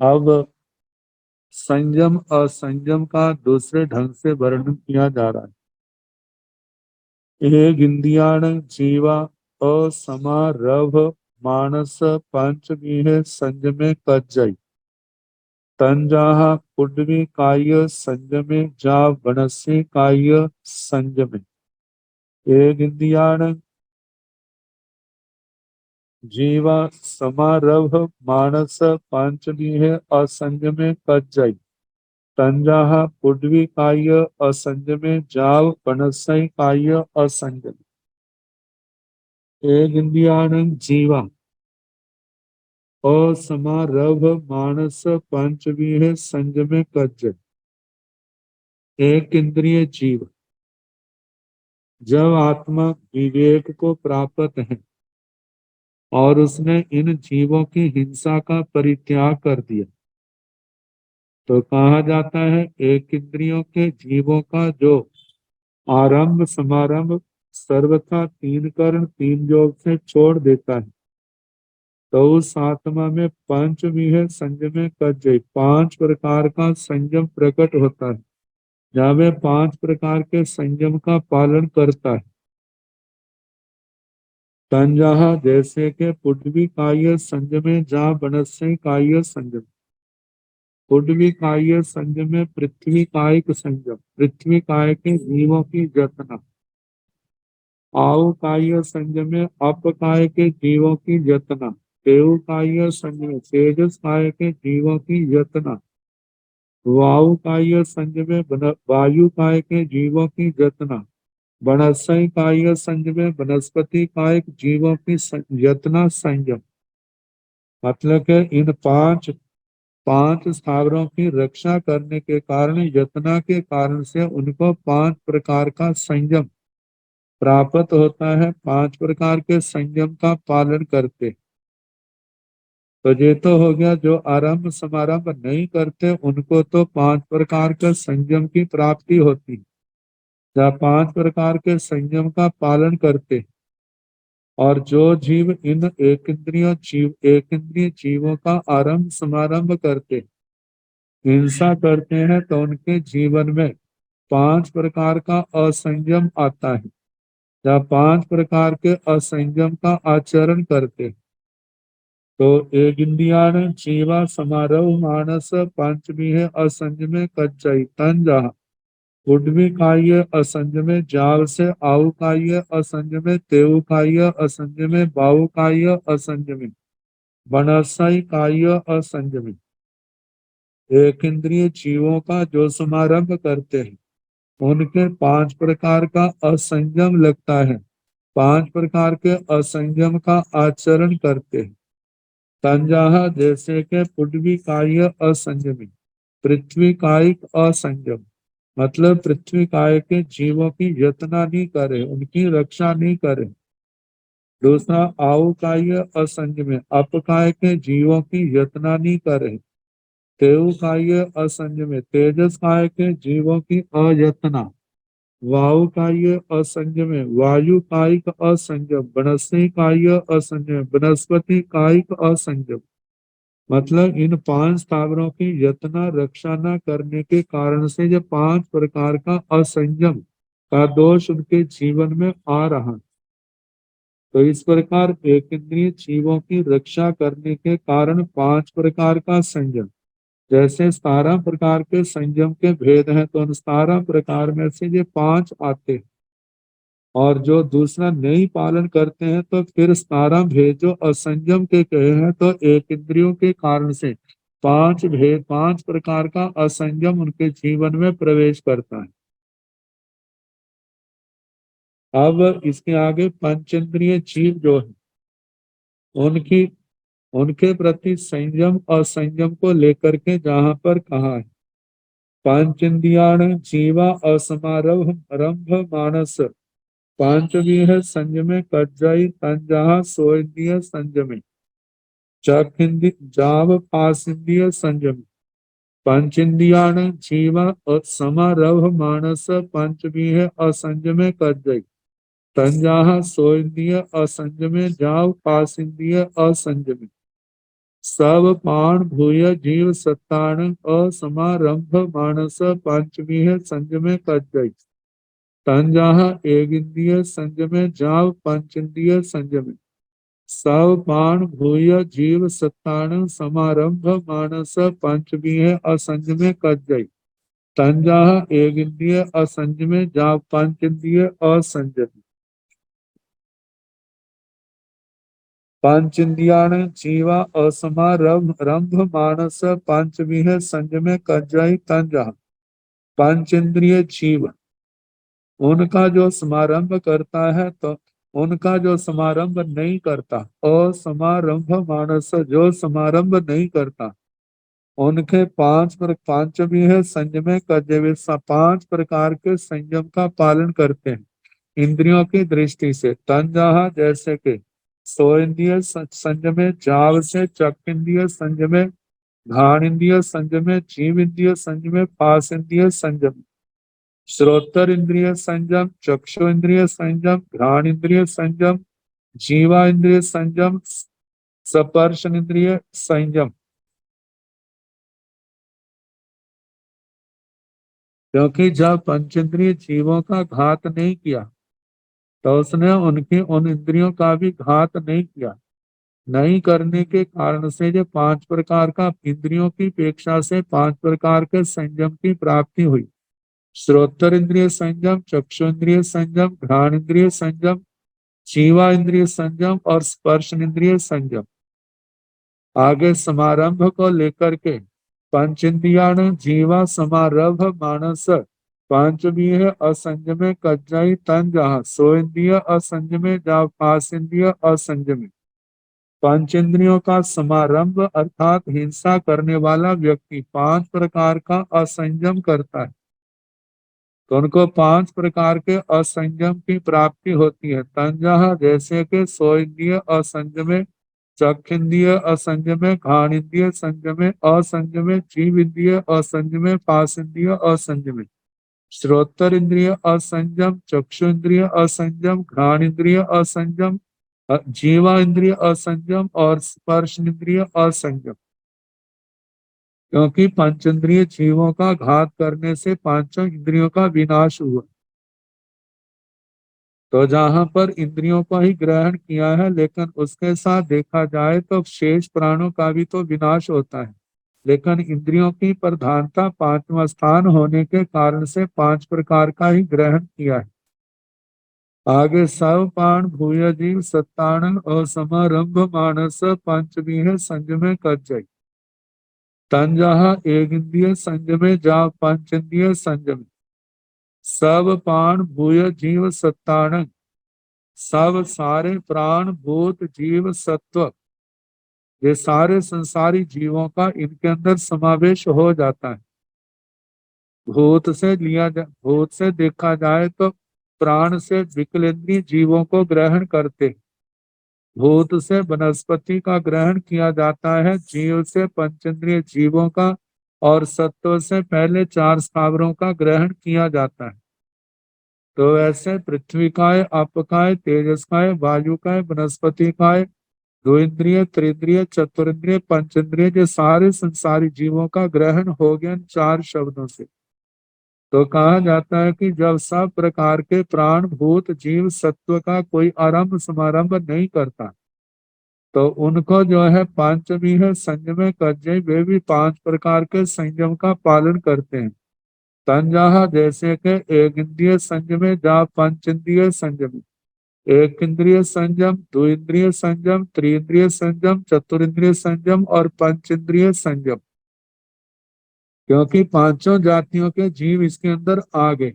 अब संयम असंयम का दूसरे ढंग से वर्णन किया जा रहा है। एक इंद्रियाण जीवा असमारभ मानस पंचमीह संयमे कज्जई तंजाहा कुंडवी काय संयमे जा वनस्य काय संयमे। एक इंद्रियाण जीवा समारभ मानस पंचमीह असंयमे कज्जई तंजाहा पुड्वी काय असंयमे जाव पनसई काय असंयमे। एक इंद्रियाणं जीवा असमारभ मानस पंचमीह संयमे कज्जई। एक इंद्रिय जीव जब आत्मा विवेक को प्राप्त है और उसने इन जीवों की हिंसा का परित्याग कर दिया, तो कहा जाता है एक इंद्रियों के जीवों का जो आरंभ समारंभ सर्वथा 3 कर्ण 3 योग से छोड़ देता है, तो उस आत्मा में पंच भी है संयमे कज्जई, 5 प्रकार का संयम प्रकट होता है, जहाँ वे 5 प्रकार के संयम का पालन करता है। तंजहा जैसे के पुडवी काय संयमे जा बनस्य काय संयम, पुडवी काय संयमे पृथ्वी कायिक संयम, पृथ्वी काय के जीवों की जतना, आव काय संयमे अप काय के जीवों की जतना, देव काय संयम तेजस काय के जीवों की जतना, वायु काय संयमे वायु काय के जीवों की जतना, वनस्पति काय संयमे वनस्पति काय जीवों की यतना संयम। मतलब कि इन पांच पांच स्थावरों की रक्षा करने के कारण, यतना के कारण से उनको 5 प्रकार का संयम प्राप्त होता है, 5 प्रकार के संयम का पालन करते। तो ये तो हो गया जो आरंभ समारंभ नहीं करते, उनको तो 5 प्रकार के संयम की प्राप्ति होती, या 5 प्रकार के संयम का पालन करते। और जो जीव इन एक इंद्रिय जीवों का आरंभ समारंभ करते, हिंसा करते हैं, तो उनके जीवन में 5 प्रकार का असंयम आता है, या 5 प्रकार के असंयम का आचरण करते। तो एक इंद्रियाण जीवा समारोह मानस पंचमी है असंयमे कच्चई तंजा, उड्मी काय असंयमे जाल से आउ काय असंयमे तेव काय असंयमे बाऊ काय असंयमे बनसाई काय असंयमे। एक इंद्रिय जीवों का जो समारंभ करते हैं, उनके 5 प्रकार का असंयम लगता है, 5 प्रकार के असंयम का आचरण करते हैं। तंजाहा जैसे के पृथ्वी काय असंयमी, पृथ्वी कायिक असंयम, मतलब पृथ्वी काय के जीवों की यतना नहीं करे, उनकी रक्षा नहीं करे। दूसरा आउ काय असंयमी, अप काय के जीवों की यतना नहीं करे। तेव काय असंयमी, तेजस काय के जीवों की अयतना। वायु काय असंयमे, वायु कायिक असंयम, वनस्पति काय असंयम, वनस्पति कायिक असंयम। मतलब इन 5 स्थावरों की यतना रक्षा न करने के कारण से जो 5 प्रकार का असंयम का दोष उनके जीवन में आ रहा। तो इस प्रकार एक इंद्रिय जीवों की रक्षा करने के कारण 5 प्रकार का संयम, जैसे 17 प्रकार के संयम के भेद हैं, तो उन 17 प्रकार में से ये 5 आते हैं। और जो दूसरा नहीं पालन करते हैं, तो फिर 17 भेद जो असंयम के कहे हैं, तो एक इंद्रियों के कारण से 5 प्रकार का असंयम उनके जीवन में प्रवेश करता है। अब इसके आगे पंचेंद्रिय जीव जो है, उनकी उनके प्रति संयम और संयम को लेकर के जहां पर कहा है, पंचेंद्रियाण जीवा असमारंभ रंभ मानस पांचवी है संयमे कज्जाई तंजहा सोइंद्रिय संयमे चक जाव पासिंद्रिय संयमे पंचेंद्रियाण जीवा समारंभ मानस पंचमी है असंयमे कज्जाई तंजहा सोइंद्रिय असंयमे जाव पासिंद्रिय असंयमे सब पाण भूय जीव सत्ताण असमारंभ मानस पंचमी है संयमे कज्जाई तंजहा एक इंद्रिय संयमे जाव पंचेंद्रिय संयमे सब बाण भूय जीव सत्तान समारंभ मानस पंचमी है असंयमे कज्जई तंजहा एक इंद्रिय असंयमे जाव पंचेंद्रिय असंयमी पंचेंद्रियाण जीवा असमारंभ रंभ मानस पंचमी है संयमे कज्जई तंजहा पंचेंद्रिय जीव उनका जो समारंभ करता है, तो उनका जो समारंभ नहीं करता, असमारंभ मानस जो समारंभ नहीं करता, उनके 5 भी है संयमे कज्जवे 5 प्रकार के संयम का पालन करते हैं इंद्रियों की दृष्टि से। तंजहा जैसे कि सो इंद्रिय संयमे, जाव से चक इंद्रिय संयमे, घाण इंद्रिय संयमे, जीव इंद्रिय संयमे, पास इंद्रिय संयम, श्रोत्र इंद्रिय संयम, चक्षु इंद्रिय संयम, घ्राण इंद्रिय संयम, जीवा इंद्रिय संयम, स्पर्शन इंद्रिय संयम, क्योंकि जब पंचेंद्रिय जीवों का घात नहीं किया तो उसने उनकी उन इंद्रियों का भी घात नहीं किया। नहीं करने के कारण से जो 5 प्रकार का इंद्रियों की अपेक्षा से 5 प्रकार के संयम की प्राप्ति हुई। श्रोत्र इंद्रिय संयम, चक्षु इंद्रिय संयम, घ्राण इंद्रिय संयम, जीवा इंद्रिय संयम और स्पर्श इंद्रिय संयम। आगे समारंभ को लेकर के पंचेन्द्रियाण जीवा समारंभ मानस पांचवीय असंयमे कज्जई तन जहा सो इंद्रिय असंयमे जा पास इंद्रिय असंयमे। पंचेंद्रियों का समारंभ अर्थात हिंसा करने वाला व्यक्ति 5 प्रकार का असंयम करता है तो उनको 5 प्रकार के असंयम की प्राप्ति होती है। तंजह जैसे कि सो इंद्रिय असंयमे, चख इंद्रिय असंयमे, घ्राण इंद्रिय संयमे असंयमे, जीव इंद्रिय असंयमे, पास इंद्रिय असंयमे। श्रोत्र इंद्रिय असंयम, चक्षु इंद्रिय असंयम, घ्राण इंद्रिय असंयम, जीवा इंद्रिय असंयम और स्पर्श इंद्रिय असंयम। क्योंकि पंचेंद्रिय जीवों का घात करने से पांचों इंद्रियों का विनाश हुआ। तो जहां पर इंद्रियों को ही ग्रहण किया है लेकिन उसके साथ देखा जाए तो शेष प्राणों का भी तो विनाश होता है, लेकिन इंद्रियों की प्रधानता 5वां स्थान होने के कारण से 5 प्रकार का ही ग्रहण किया है। आगे सब पाण भूय जीव सत्तान और समारंभ मानस पंचमीह संयमे कज्जई तंजहा एक इंद्रिय संयमे जा पंचेंद्रिय संयमे। सब पाण भूय जीव सत्तान, सब सारे प्राण भूत जीव सत्व ये सारे संसारी जीवों का इनके अंदर समावेश हो जाता है। भूत से देखा जाए तो प्राण से विकलेंद्रीय जीवों को ग्रहण करते, भूत से वनस्पति का ग्रहण किया जाता है, जीव से पंचेंद्रिय जीवों का और सत्व से पहले 4 स्थावरों का ग्रहण किया जाता है। तो ऐसे पृथ्वी काय, अप काय, तेजस काय, वायु काय, वनस्पति काय, दो इंद्रिय, त्रिंद्रिय, चतुरिंद्रिय, पंचेंद्रिय जो सारे संसारी जीवों का ग्रहण हो गया 4 शब्दों से। तो कहा जाता है कि जब सब प्रकार के प्राण भूत जीव सत्व का कोई आरंभ समारंभ नहीं करता तो उनको जो है पांचवी है संयम कज्जई, वे भी 5 प्रकार के संयम का पालन करते हैं। तंजहा जैसे के एक इंद्रिय संयमे जा पंचेंद्रिय संयम, एक इंद्रिय संयम, दो इंद्रिय संयम, त्रिइंद्रिय संयम, चतुरिंद्रिय संयम और पंचेंद्रिय संयम। क्योंकि पांचों जातियों के जीव इसके अंदर आ गए।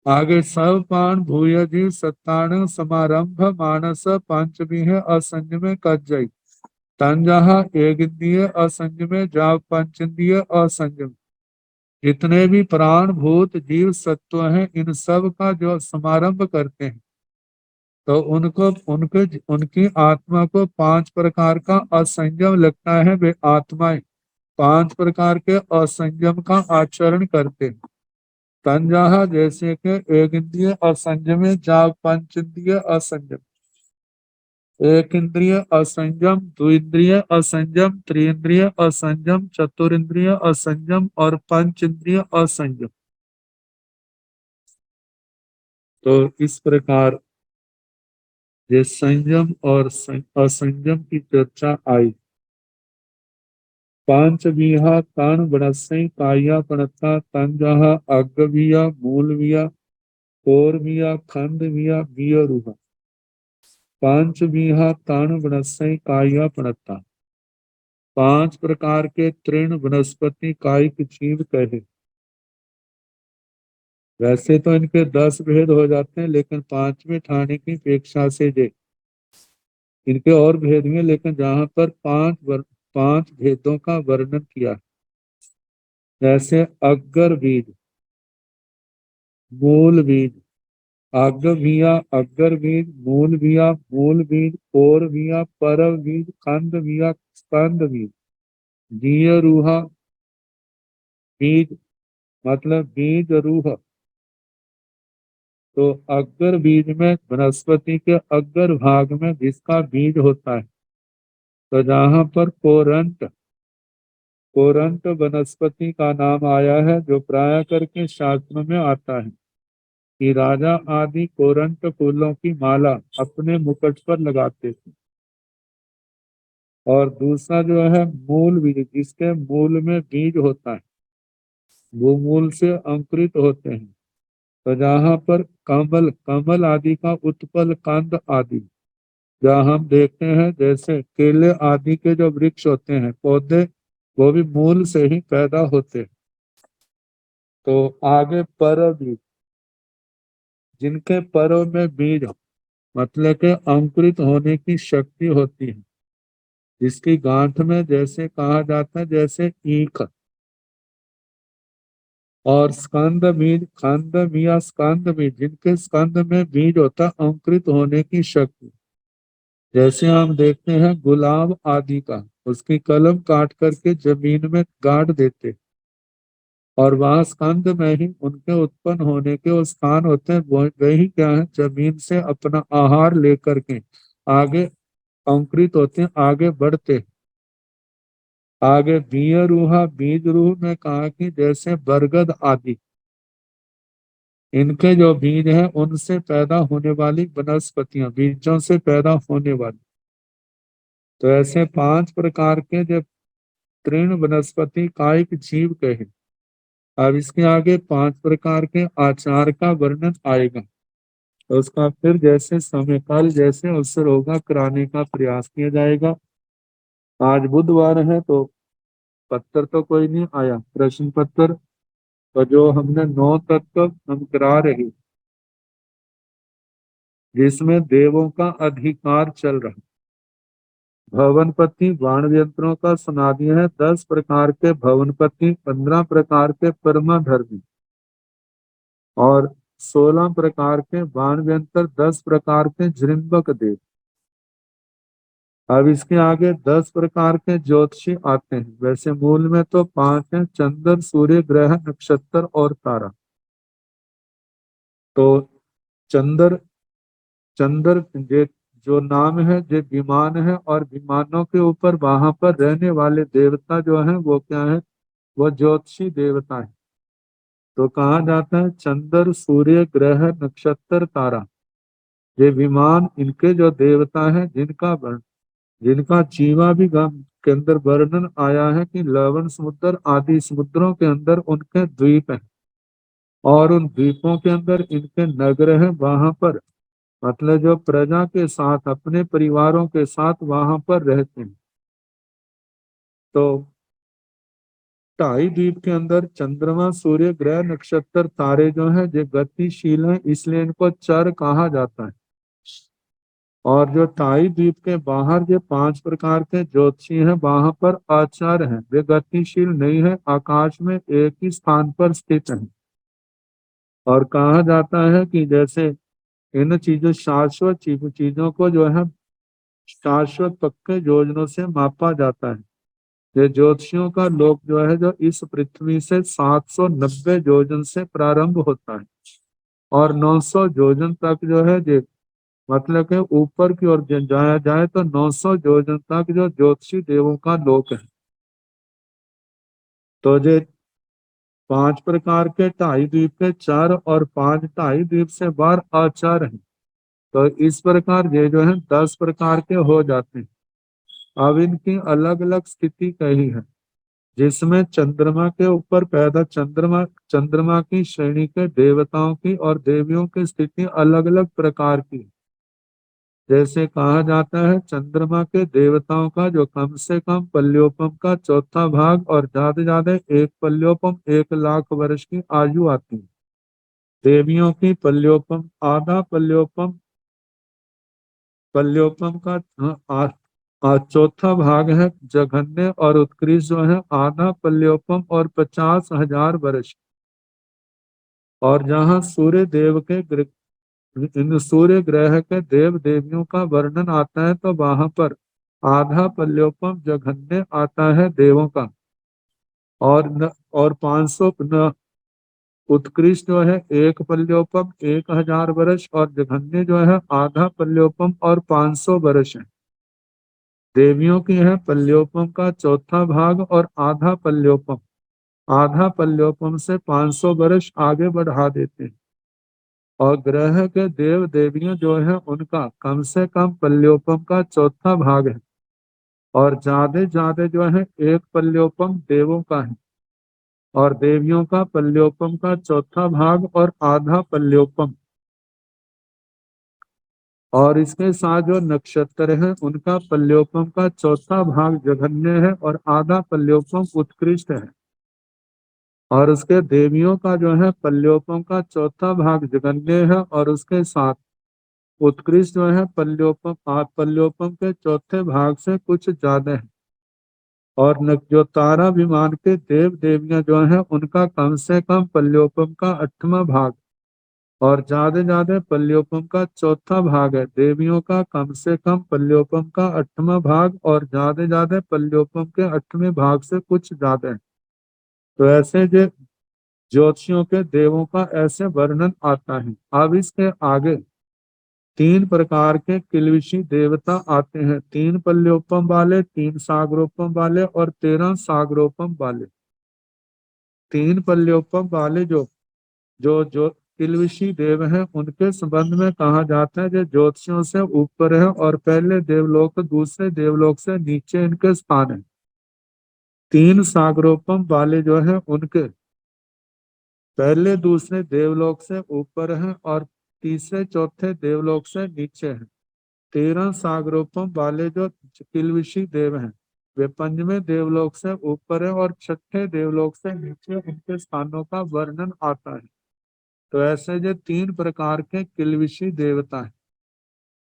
आगे सब पान भूय जीव सत्तान समारंभ मानस पंचमीह असंयमे कज्जई तंजहा एक इंद्रिय असंयमे जा पंचेंद्रिय असंयम। जितने भी प्राण भूत जीव सत्व हैं इन सब का जो समारंभ करते हैं तो उनको उनके उनकी आत्मा को 5 प्रकार का असंयम लगता है, वे आत्माएं 5 प्रकार के असंयम का आचरण करते हैं। तंजहा जैसे के एक इंद्रिय असंयमे जा पंचेंद्रिय असंयम, एक इंद्रिय असंयम, द्विंद्रिय असंयम, त्रिइंद्रिय असंयम, चतुरिंद्रिय असंयम और पंचेंद्रिय असंयम। तो इस प्रकार ये संयम और असंयम की चर्चा आई। पांचविहा तान बनस्सै काया पणता तंजहा अग्गविया मूलविया कोरविया खंडविया वियरुहा। पांचविहा तान बनस्सै काया पणता, 5 प्रकार के तृण वनस्पति कायिक जीव कहे। वैसे तो इनके 10 भेद हो जाते हैं लेकिन 5वें ठाणे की अपेक्षा से जे इनके और भेद में, लेकिन जहां पर 5 भेदों का वर्णन किया जैसे अग्गर बीज, मूल बीज, अग्गविया अग्गर बीज, मूल बीज, कोर बिया परव बीज, खंड बिया स्कंद बीज, बीय रूहा बीज मतलब बीज रूह। तो अग्गर बीज में वनस्पति के अग्गर भाग में जिसका बीज होता है तो जहाँ पर कोरंट कोरंट वनस्पति का नाम आया है, जो प्राय करके शास्त्र में आता है कि राजा आदि कोरंट फूलों की माला अपने मुकुट पर लगाते थे। और दूसरा जो है मूल बीज, जिसके मूल में बीज होता है, वो मूल से अंकुरित होते हैं। तो जहाँ पर कमल कमल आदि का उत्पल कांड आदि, जहाँ हम देखते हैं जैसे केले आदि के जो वृक्ष होते हैं, पौधे, वो भी मूल से ही पैदा होते हैं। तो आगे पर बीज, जिनके परों में बीज हो, मतलब के अंकुरित होने की शक्ति होती है, जिसकी गांठ में जैसे कहा जाता है जैसे ईख। और स्कंद बीज, खंड या स्कंद बीज, जिनके स्कंद में बीज होता है अंकुरित होने की शक्ति, जैसे हम देखते हैं गुलाब आदि का, उसकी कलम काट करके जमीन में गाड़ देते, और वहां स्कंद में ही उनके उत्पन्न होने के वो स्थान होते हैं, वही क्या है, जमीन से अपना आहार लेकर के आगे अंकुरित होते हैं, आगे बढ़ते हैं। आगे बीय रूहा बीज रूह में कहा कि जैसे बरगद आदि, इनके जो बीज हैं उनसे पैदा होने वाली वनस्पतियां, बीजों से पैदा होने वाली। तो ऐसे 5 प्रकार के जो तृण वनस्पति कायिक जीव कहे। अब इसके आगे 5 प्रकार के आचार का वर्णन आएगा, तो उसका फिर जैसे समय काल जैसे अवसर होगा कराने का प्रयास किया जाएगा। आज बुधवार है तो पत्र तो कोई नहीं आया, प्रश्न पत्र, तो जो हमने 9 तत्व हम करा रहे, जिसमें देवों का अधिकार चल रहा। भवनपति बाण यंत्रों का सुना दिया है, 10 प्रकार के भवनपति, 15 प्रकार के परमाधर्मी, और 16 प्रकार के बाण यंत्र, 10 प्रकार के जृंबक देव। अब इसके आगे 10 प्रकार के ज्योतिषी आते हैं। वैसे मूल में तो 5 हैं, चंद्र, सूर्य, ग्रह, नक्षत्र और तारा। तो चंद्र चंद्र जे जो नाम है, जो विमान है, और विमानों के ऊपर वहां पर रहने वाले देवता जो है वो क्या है, वो ज्योतिषी देवता है। तो कहा जाता है चंद्र, सूर्य, ग्रह, नक्षत्र, तारा, ये विमान, इनके जो देवता है, जिनका जीवा भी के अंदर वर्णन आया है कि लवण समुद्र आदि समुद्रों के अंदर उनके द्वीप हैं, और उन द्वीपों के अंदर इनके नगर हैं। वहां पर मतलब जो प्रजा के साथ, अपने परिवारों के साथ वहां पर रहते हैं। तो 2.5 द्वीप के अंदर चंद्रमा, सूर्य, ग्रह, नक्षत्र, तारे जो हैं, जो गतिशील हैं, इसलिए इनको चर कहा जाता है। और जो 2.5 द्वीप के बाहर जो 5 प्रकार के ज्योतिषी हैं, वहां पर आचार हैं, वे गतिशील नहीं है, आकाश में एक ही स्थान पर स्थित हैं। और कहा जाता है कि जैसे इन चीजों, शाश्वत चीजों को जो है शाश्वत पक्के योजनों से मापा जाता है। ये ज्योतिषियों का लोक जो है, जो इस पृथ्वी से 790 योजन से प्रारंभ होता है, और 900 योजन तक जो है, ये मतलब के ऊपर की ओर जाया जाए तो 900 योजन तक जो ज्योतिषी देवों का लोक है। तो ये 5 प्रकार के 2.5 द्वीप के 4 और 5 2.5 द्वीप से बाहर आचार है। तो इस प्रकार ये जो है 10 प्रकार के हो जाते हैं। अब इनकी अलग अलग स्थिति कही है, जिसमें चंद्रमा के ऊपर पैदा, चंद्रमा की श्रेणी के देवताओं की और देवियों की स्थिति अलग अलग प्रकार की है। जैसे कहा जाता है चंद्रमा के देवताओं का जो कम से कम पल्योपम का चौथा भाग और ज्यादा ज्यादा 1 पल्योपम 1 लाख वर्ष की आयु आती है। देवियों की पल्योपम आधा पल्योपम, पल्योपम का चौथा भाग है जघन्य और उत्कृष्ट जो है आधा पल्योपम और 50,000 वर्ष। और जहाँ सूर्य देव के इन सूर्य ग्रह के देव देवियों का वर्णन आता है, तो वहां पर आधा पल्योपम जघन्य आता है देवों का, और 500 उत्कृष्ट जो है 1 पल्योपम 1,000 वर्ष, और जघन्य जो है आधा पल्योपम और 500 वर्ष है। देवियों की है पल्योपम का चौथा भाग और आधा पल्योपम। आधा पल्योपम से 500 वर्ष आगे बढ़ा देते हैं। और ग्रह के देव देवियां जो है उनका कम से कम पल्योपम का चौथा भाग है। और ज्यादा ज्यादा जो है एक पल्योपम देवों का है। और देवियों का पल्योपम का चौथा भाग और आधा पल्योपम। और इसके साथ जो नक्षत्र है उनका पल्योपम का चौथा भाग जघन्य है और आधा पल्योपम उत्कृष्ट है। और उसके देवियों का जो है पल्योपम का चौथा भाग जघन्य है और उसके साथ उत्कृष्ट जो है पल्योपम पल्योपम के चौथे भाग से कुछ ज्यादा है। और जो तारा विमान के देव देवियां जो है उनका कम से कम पल्योपम का 8वां भाग और ज्यादा ज्यादा पल्योपम का चौथा भाग है। देवियों का कम से कम पल्योपम का 8वां भाग और ज्यादा ज्यादा पल्योपम के 8वें भाग से कुछ ज्यादा है। तो ऐसे जो ज्योतिषियों के देवों का ऐसे वर्णन आता है। अब इसके आगे 3 प्रकार के किल्बिशी देवता आते हैं। 3 पल्योपम वाले, 3 सागरोपम वाले और 13 सागरोपम वाले। 3 पल्योपम वाले जो जो जो किल्बिशी देव हैं उनके संबंध में कहा जाता है जो ज्योतिषियों से ऊपर है और पहले देवलोक दूसरे देवलोक से नीचे इनके स्थान है। 3 सागरोपम वाले जो है उनके पहले दूसरे देवलोक से ऊपर है और तीसरे चौथे देवलोक से नीचे है। 13 सागरोपम वाले जो किल्बिशी देव हैं वे 5वें देवलोक से ऊपर है और छठे देवलोक से नीचे उनके स्थानों का वर्णन आता है। तो ऐसे जो 3 प्रकार के किल्बिशी देवता हैं।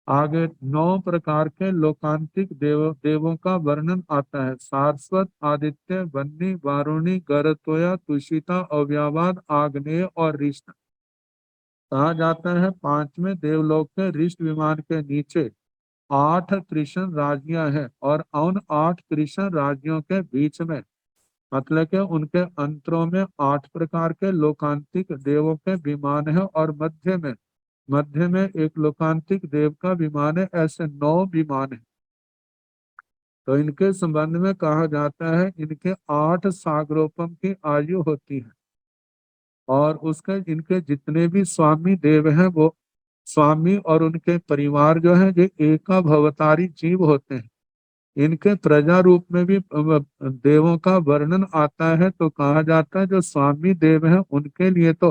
आगे 9 प्रकार के लोकांतिक देवों का वर्णन आता है। सारस्वत, आदित्य, बन्नी, वारुणी, गरतोया, तुषिता, अव्यवाद, आग्नेय और ऋष्ण। कहा जाता है 5वें देवलोक के ऋष्ण विमान के नीचे 8 कृष्ण राज्ञियां हैं और उन 8 कृष्ण राज्यों के बीच में मतलब कि उनके अंतरों में 8 प्रकार के लोकांतिक देवों के विमान है और मध्य में एक लोकांतिक देव का विमान है। ऐसे 9 विमान है। तो इनके संबंध में कहा जाता है इनके 8 सागरोपम की आयु होती है। और उसके इनके जितने भी स्वामी देव हैं वो स्वामी और उनके परिवार जो है ये एका भवतारी जीव होते हैं। इनके प्रजा रूप में भी देवों का वर्णन आता है। तो कहा जाता है जो स्वामी देव हैं उनके लिए तो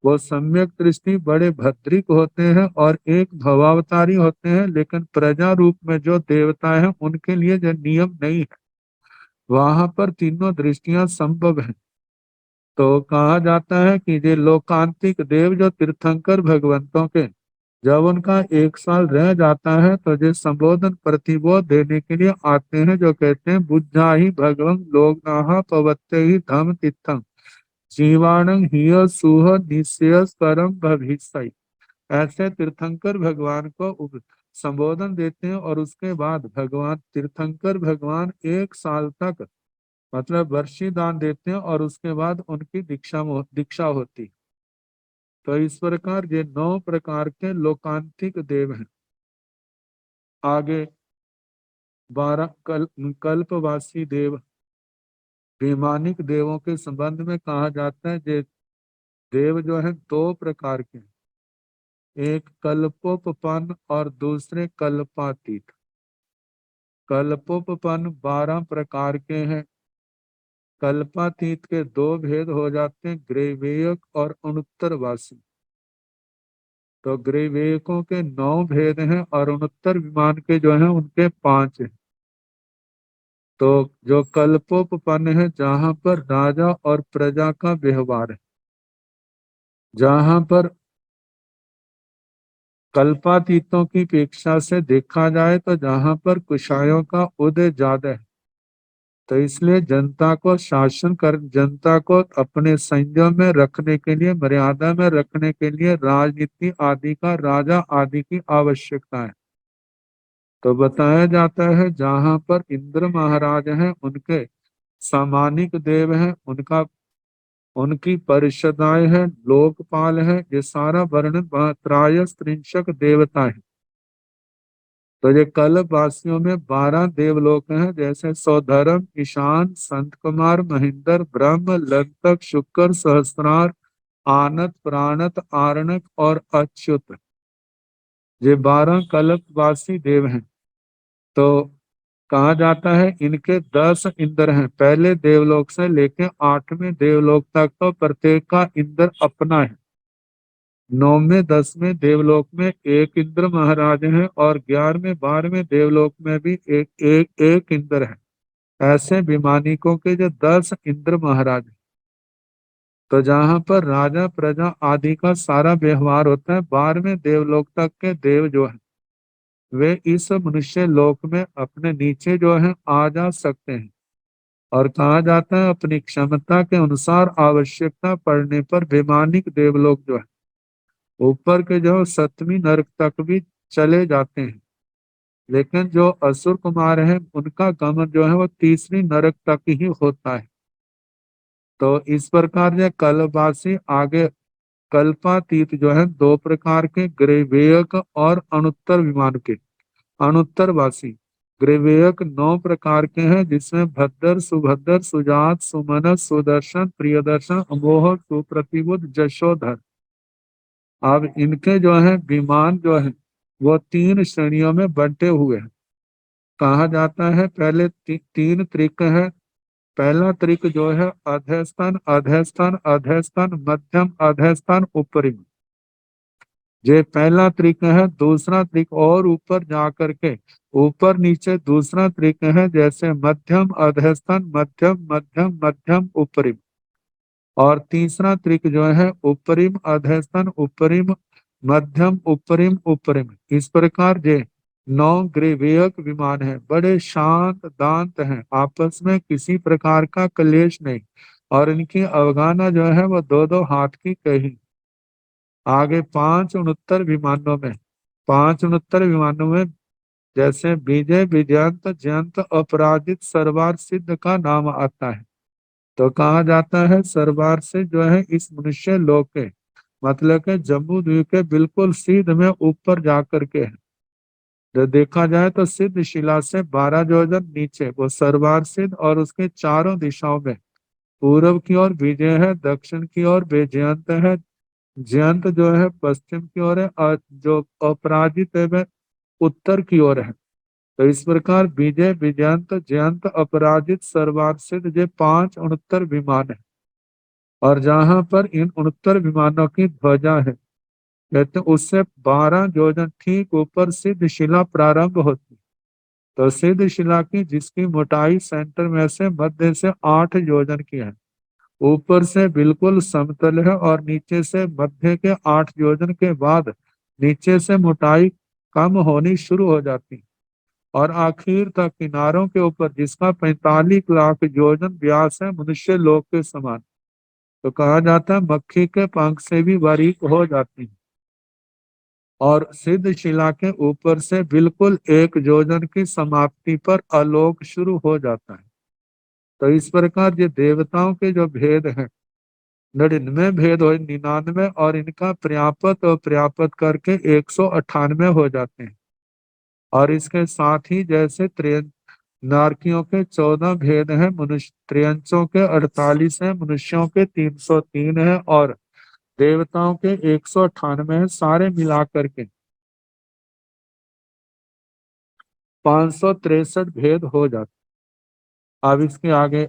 वो सम्यक दृष्टि बड़े भद्रिक होते हैं और एक भवावतारी होते हैं। लेकिन प्रजा रूप में जो देवता है उनके लिए जो नियम नहीं है वहां पर तीनों दृष्टियां संभव है। तो कहा जाता है कि ये लोकांतिक देव जो तीर्थंकर भगवंतों के जब उनका 1 साल रह जाता है तो जो संबोधन प्रतिबोध देने के लिए आते हैं जो कहते हैं बुद्धा ही भगवं लोकनाहा पवत्ते ही धम तिथम जीवाणं हिय सुह निश्चय परम भविष्य। ऐसे तीर्थंकर भगवान को संबोधन देते हैं और उसके बाद भगवान तीर्थंकर भगवान 1 साल तक मतलब वर्षी दान देते हैं और उसके बाद उनकी दीक्षा होती है। तो इस प्रकार ये 9 प्रकार के लोकांतिक देव हैं। आगे 12 कल्पवासी देव वैमानिक देवों के संबंध में कहा जाता है ये देव जो है 2 प्रकार के हैं। एक कल्पोपपन्न और दूसरे कल्पातीत। कल्पोपपन्न 12 प्रकार के हैं। कल्पातीत के 2 भेद हो जाते हैं ग्रैवेयक और अनुत्तरवासी। तो ग्रैवेयकों के 9 भेद हैं और अनुत्तर विमान के जो हैं उनके 5 हैं। तो जो कल्पोपपन्न है जहां पर राजा और प्रजा का व्यवहार है जहां पर कल्पातीतों की अपेक्षा से देखा जाए तो जहां पर कुशायों का उदय ज्यादा है। तो इसलिए जनता को अपने संयम में रखने के लिए मर्यादा में रखने के लिए राजनीति आदि का राजा आदि की आवश्यकता है। तो बताया जाता है जहां पर इंद्र महाराज हैं उनके सामानिक देव हैं उनका उनकी परिषदाएं हैं लोकपाल है। ये सारा वर्णन प्राय त्रिंशक देवता है। तो ये कल्प वासियों में 12 देवलोक हैं, जैसे सौधर्म, ईशान, संत कुमार, महेंद्र, ब्रह्म, लंतक, शुक्र, सहस्त्रार, आनत, प्राणत, आरणक और अच्युत। ये 12 कल्पवासी देव हैं। तो कहा जाता है इनके 10 इंद्र हैं, पहले देवलोक से लेके 8वें देवलोक तक, तो प्रत्येक का इंद्र अपना है। 9वें 10वें देवलोक में एक इंद्र महाराज हैं, और 11वें 12वें देवलोक में भी एक एक एक इंद्र है। ऐसे विमानिकों के जो 10 इंद्र महाराज हैं। तो जहाँ पर राजा प्रजा आदि का सारा व्यवहार होता है, 12वें देवलोक तक के देव जो है वे इस मनुष्य लोक में अपने नीचे जो है आ जा सकते हैं। और कहा जाता है अपनी क्षमता के अनुसार आवश्यकता पड़ने पर वैमानिक देवलोक जो है ऊपर के जो 7वीं नरक तक भी चले जाते हैं। लेकिन जो असुर कुमार है उनका गमन जो है वो 3री नरक तक ही होता है। तो इस प्रकार जो कल्पवासी आगे कल्पातीत जो है 2 प्रकार के, ग्रीवेयक और अनुत्तर विमान के। अनुत्तरवासी ग्रीवेयक 9 प्रकार के हैं, जिसमें भद्र, सुभद्र, सुजात, सुमनस, सुदर्शन, प्रियदर्शन, अमोह, सुप्रतिबुद्ध, जशोधर। अब इनके जो है विमान जो है वो 3 श्रेणियों में बंटे हुए हैं। कहा जाता है पहले 3 त्रिक है। पहला त्रिक जो है अधस्तन, अधस्तन, अधस्तन, मध्यम, अधस्तन, ऊपरी। ये पहला त्रिक है। दूसरा त्रिक और ऊपर जा करके ऊपर नीचे दूसरा त्रिक है, जैसे मध्यम, अधस्तन, मध्यम, मध्यम, मध्यम, ऊपरी। और तीसरा त्रिक जो है उपरिम, अधस्तन, उपरिम, मध्यम, उपरिम, उपरिम। इस प्रकार ये 9 ग्रीवेयक विमान है। बड़े शांत दांत हैं, आपस में किसी प्रकार का क्लेश नहीं। और इनकी अवगाना जो है वो 2-2 हाथ की कही। आगे 5 उनत्तर विमानों में 5 उनत्तर विमानों में जैसे विजय, विजयंत, जयंत, अपराजित, सर्वार सिद्ध का नाम आता है। तो कहा जाता है सरवार से जो है इस मनुष्य लोक के, मतलब के जम्बू द्वीप के बिल्कुल सीध में ऊपर जाकर के है। जो देखा जाए तो सिद्ध शिला से 12 योजन नीचे वो सरवार सिद्ध, और उसके चारों दिशाओं में पूर्व की ओर विजय है, दक्षिण की ओर बेजयंत है, जयंत जो है पश्चिम की ओर है, और जो अपराजित है वह उत्तर की ओर है। तो इस प्रकार विजय, विजयंत, जयंत, अपराजित, सर्वार सिद्ध ये 5 उनत्तर विमान है। और जहां पर इन 69 विमानों की ध्वजा है, कहते हैं उससे 12 योजन ठीक ऊपर सिद्ध शिला प्रारंभ होती है। तो सिद्ध शिला की जिसकी मोटाई सेंटर में से मध्य से 8 योजन की है, ऊपर से बिल्कुल समतल है, और नीचे से मध्य के 8 योजन के बाद नीचे से मोटाई कम होनी शुरू हो जाती है, और आखिर तक किनारों के ऊपर जिसका 45 लाख योजन व्यास है, मनुष्य लोक के समान। तो कहा जाता है मक्खी के पंख से भी बारीक हो जाती है। और सिद्ध शिला के ऊपर से बिल्कुल 1 योजन की समाप्ति पर आलोक शुरू हो जाता है। तो इस प्रकार ये देवताओं के जो भेद हैं, 99 भेद हो 99, और इनका पर्यापत और पर्यापत करके 198 हो जाते हैं। और इसके साथ ही जैसे नारकियों के 14 भेद हैं, मनुष्य त्रियंचों के 48 हैं, मनुष्यों के 303 हैं, और देवताओं के 198 हैं। सारे मिलाकर के 563 भेद हो जाते। अब इसके आगे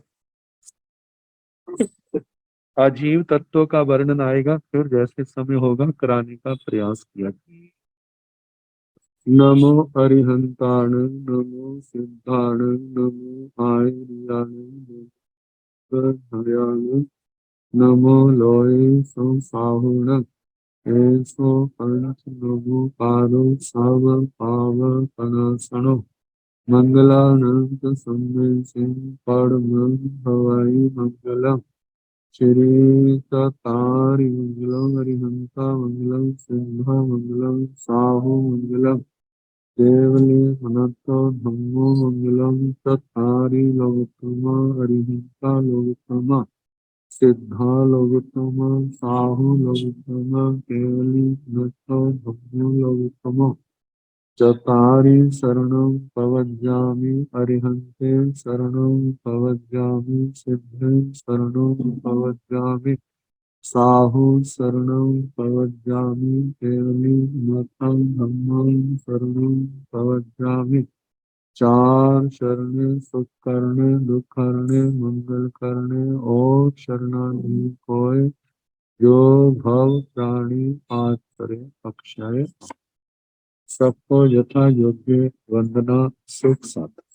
अजीव तत्वों का वर्णन आएगा, फिर जैसे समय होगा कराने का प्रयास किया जाएगा। नमो अरिहंताण, नमो सिद्धाण, नमो आयर्याण, नमो नमो लोय संसाहुण, ऐसो पंच नमो पारो साव पाव पनासनो, मंगलानंद सम्में परम हवाई मंगलम, श्री तारी मंगलम, हरिहंता मंगलम, सिंहा मंगलम, साहु मंगलम, केवले अनंतो धम्मो मंगलम, तत्तारी लोकोत्तमा, अरिहंता लोकोत्तमा, सिद्धा लोकोत्तमा, साहु लोकोत्तमा, केवली अनंतो धम्मो लोकोत्तमा। चतारि शरणं प्रवज्जामि अरिहन्ते शरणं प्रवज्जामि सिद्धे शरणं प्रवज्जामि साहु शरणं प्रवज्जामि केवली मतं धम्मं शरणं प्रवज्जामि चार शरणे सुख करने दुख करने मंगल करने और शरणागति कोय जो भव प्राणी पात करे अक्षय। सबको यथा योग्य वंदना सुख साथ।